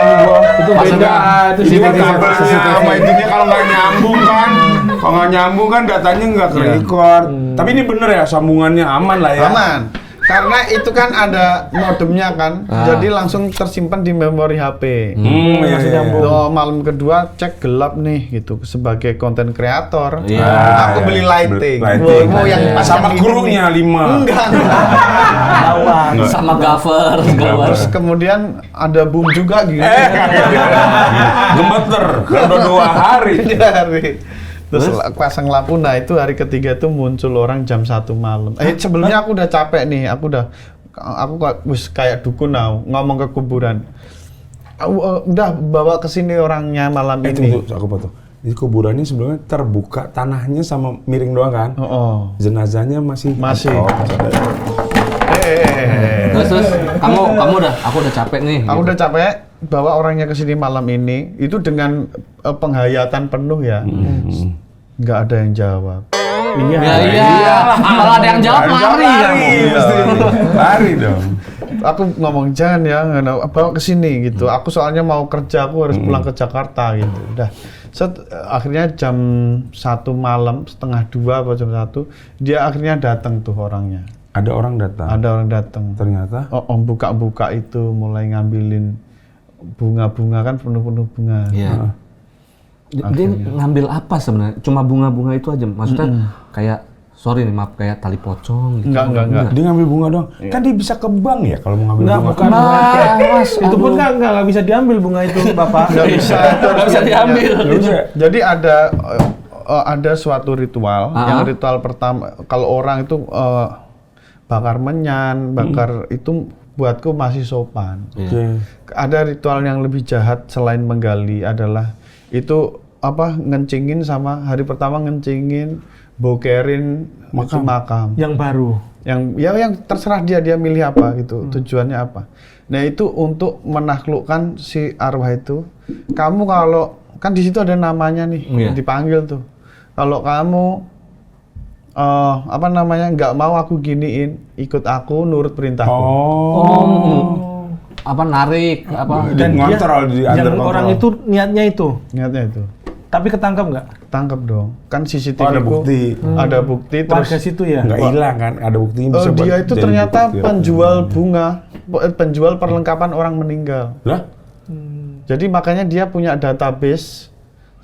Itu beda. Itu Ini kan CCTV. kabelnya sama itunya kalau nggak nyambung kan. Kalau nggak nyambung kan datanya nggak ke-record. Tapi ini bener ya, sambungannya aman lah ya. aman. Karena itu kan ada modemnya kan, jadi langsung tersimpan di memori HP. Masih nyambung. Malam kedua cek gelap nih gitu sebagai konten kreator. Iya. Aku beli lighting. Lighting. Mau yang pas Sama yang ini krunya nih. 5. Enggak. Sama gaffer. Terus kemudian ada boom juga gitu. Gemeter, kan udah 2 hari. Terus pasang lampu, nah itu hari ketiga tuh muncul orang jam 1 malam. Sebelumnya aku udah capek nih, aku kayak dukun ngomong ke kuburan. Udah bawa ke sini orangnya malam ini. Tunggu, aku potong. Ini kuburannya sebelumnya terbuka, tanahnya sama miring doang kan? Jenazahnya masih. Masih. Oh, Terus aku udah capek nih. Aku gitu. udah capek bawa orangnya ke sini malam ini itu dengan penghayatan penuh ya. Nggak ada yang jawab. Iya. Kalau ada yang jawab lari kamu. Lari dong. Aku ngomong jangan ya, bawa ke sini gitu. Aku soalnya mau kerja, aku harus pulang ke Jakarta gitu. Udah. Akhirnya jam 1 malam, setengah 2 atau jam 1, dia akhirnya datang tuh orangnya. Ada orang datang. Ada orang datang. Ternyata Om buka-buka itu mulai ngambilin bunga-bunga kan penuh-penuh bunga. Iya. Dia ngambil apa sebenarnya? Cuma bunga-bunga itu aja. Maksudnya kayak sorry nih, maaf, kayak tali pocong gitu. Enggak. dia ngambil bunga dong. Kan dia bisa ke bank ya kalau mau ngambil Enggak, bunga. bukan bunga. Itu pun nggak bisa diambil bunga itu, Bapak. Nggak bisa. Nggak bisa diambil. Nggak bisa. Jadi ada suatu ritual. Yang ritual pertama, kalau orang itu bakar menyan, bakar itu buatku masih sopan. Oke. Ada ritual yang lebih jahat selain menggali adalah itu ngencingin sama hari pertama ngencingin, bokerin makam. Yang baru. Yang terserah dia milih apa gitu, tujuannya apa. Nah itu untuk menaklukkan si arwah itu. Kamu kalau kan di situ ada namanya nih, dipanggil tuh. Kalau kamu nggak mau aku giniin, ikut aku nurut perintahku. Narik apa? Dan ngontrol yang orang itu niatnya itu. Niatnya itu. Tapi ketangkap nggak? Tangkap dong. Kan CCTV ada bukti. Ada bukti terus Warga situ ya? Nggak hilang kan? Ada buktinya bisa buat dia itu jadi ternyata bukti. penjual bunga, penjual perlengkapan orang meninggal. Lah? Jadi makanya dia punya database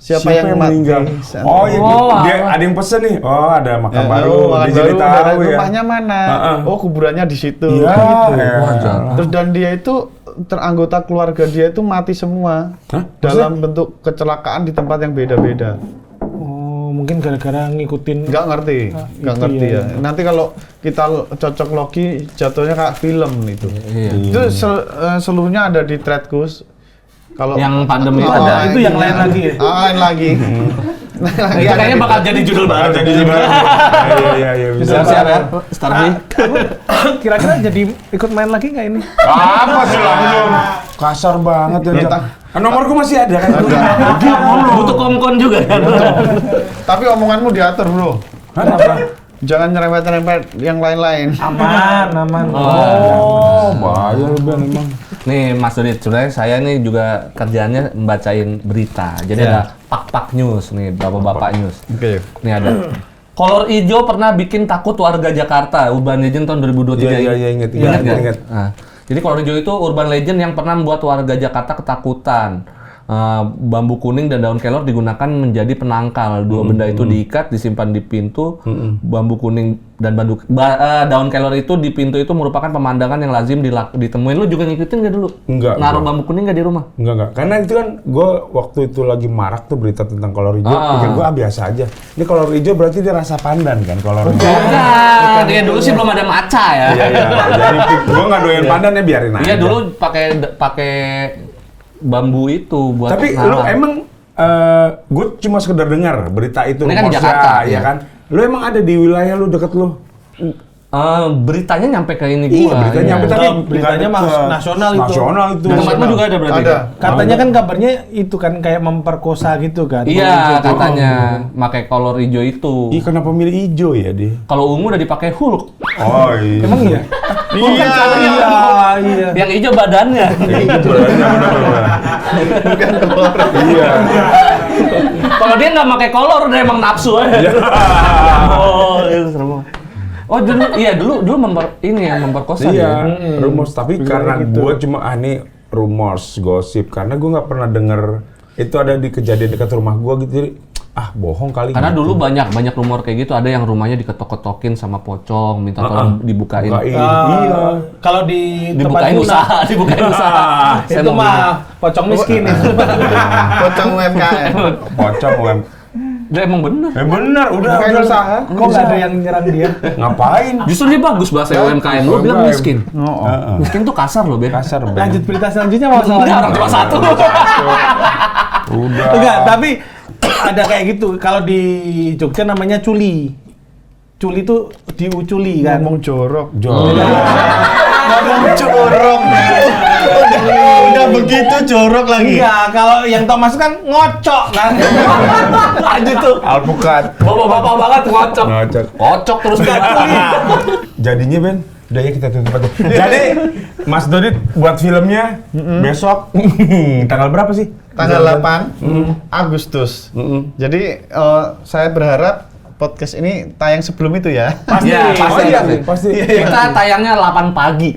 siapa yang meninggal. mati. Oh iya, dia ada yang pesen nih. Oh, ada makam baru. Dia jadi baru, tahu ya. rumahnya mana? Oh, kuburannya di situ. Iya. Gitu. Terus dan dia itu anggota keluarga dia itu mati semua. Hah? Dalam bentuk kecelakaan di tempat yang beda-beda. Oh, mungkin gara-gara ngikutin. Nggak ngerti ya. Nanti kalau kita cocok logi jatuhnya kayak film itu. Itu seluruhnya ada di Threadkus. Kalau Yang pandemi itu ada. Itu yang lain lagi ya? Lain lagi. Itu kayaknya bakal jadi judul baru. Iya, bisa. Siap ya, Starby. Kira-kira jadi ikut main lagi nggak ini? Apa sih langsung? Kasar banget ya. Nomorku masih ada kan? Butuh komkon juga kan. Tapi omonganmu diatur, Bro. Kenapa? Jangan nyerempet-nyerempet yang lain-lain. Aman. Oh, bahaya lu Ben emang. Nih Mas Dodit, sebenarnya saya nih juga kerjaannya membacain berita. Jadi ada pak-pak news nih, bapak-bapak news. Oke. Nih ada. Kolor hijau pernah bikin takut warga Jakarta. Urban Legend tahun 2023. Iya, ingat. Nggak? Nah, jadi kolor hijau itu urban legend yang pernah membuat warga Jakarta ketakutan. Bambu kuning dan daun kelor digunakan menjadi penangkal. Dua benda itu diikat, disimpan di pintu. Bambu kuning dan daun kelor itu di pintu itu merupakan pemandangan yang lazim ditemuin. Lu juga ngikutin nggak dulu? Enggak. Naruh bambu kuning nggak di rumah? Enggak. Karena itu kan gue waktu itu lagi marak tuh berita tentang kolor hijau. Pikir gue biasa aja. Ini kolor hijau berarti dia rasa pandan kan kolor hijau. Enggak, dia dulu sih belum ada maca ya. Iya. Jadi gue nggak doyan pandan ya biarin aja. Iya dulu pakai bambu itu buat Tapi lu emang gue cuma sekedar dengar berita itu. Ini kan di rumornya, Jakarta, ya ya. kan. Lu emang ada di wilayah lu deket lu? Beritanya nyampe ke ini Iya, gua. beritanya nyampe tapi beritanya nasional itu. Nasional itu. Di tempatmu juga ada berarti? Ada. Katanya kan kabarnya itu kan kayak memperkosa gitu kan. Iya, katanya pakai kolor hijau itu. Ih, kenapa milih hijau ya dia? Kalau ungu udah dipakai Hulk. Oh iya. Emang iya? Iya. Yang hijau badannya. Bukan keluar. Iya. Kalau dia nggak pakai kolor udah emang nafsu aja. Oh, itu serem. Oh dulu memperkosa Iya, dia. rumors. Tapi karena gue cuma ini rumors, gosip. Karena gue nggak pernah denger itu ada di kejadian dekat rumah gue gitu. Jadi, bohong kali. Karena gitu. dulu banyak rumor kayak gitu. Ada yang rumahnya diketok-ketokin sama pocong, minta tolong dibukain. Iya. Kalau di Dibukain usaha. Saya itu mau mah pocong miskin itu. Pocong UMKM. Pocong UM. Dia emang bener. Bener, udah usaha. Kok nggak ada yang nyerang dia? Ngapain? Justru dia bagus bahasa UMKM. Lu bilang UMKM. miskin. Oh. Miskin tuh kasar loh, Ben. Kasar Ben. Lanjut berita selanjutnya mau Enggak, orang cuma satu. Udah. Enggak, tapi ada kayak gitu. Kalau di Jogja namanya culi. Culi itu diuculi kan. Ngomong jorok. Jol. Ngomong jorok. Udah begitu jorok lagi. Enggak, kalau yang Thomas kan ngocok kan. Lanjut tuh. Alpukat. Bapak-bapak banget ngocok. Ngocok. Kocok terus Jadinya Ben, udah ya kita tutup aja. Jadi Mas Dodit buat filmnya besok tanggal berapa sih? Tanggal 8 Agustus. Jadi saya berharap podcast ini tayang sebelum itu ya. Pasti. Ya, pasti, Oh iya, pasti. pasti. Kita tayangnya 8 pagi.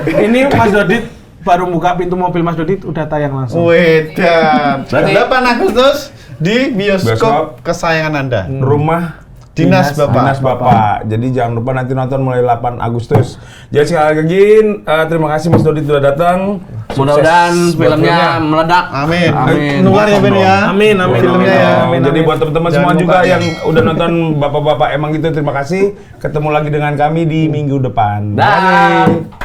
Ini Mas Dodit baru buka pintu mobil Mas Dodit udah tayang langsung. Wedan. Berarti- 8 Agustus di Bioskop. bioskop kesayangan Anda. Rumah Dinas Bapak. Dinas Bapak. Jadi jangan lupa nanti nonton mulai 8 Agustus. Jadi sekali lagi terima kasih Mas Dodit sudah datang. Mudah-mudahan Sukses buat filmnya meledak. Amin. Amin. Nular ya Ben ya. Amin, amin, Filmnya ya. amin. Jadi buat teman-teman Jangan semua lupa juga ya. yang udah nonton bapak-bapak emang gitu terima kasih. Ketemu lagi dengan kami di minggu depan. Dah. Bye.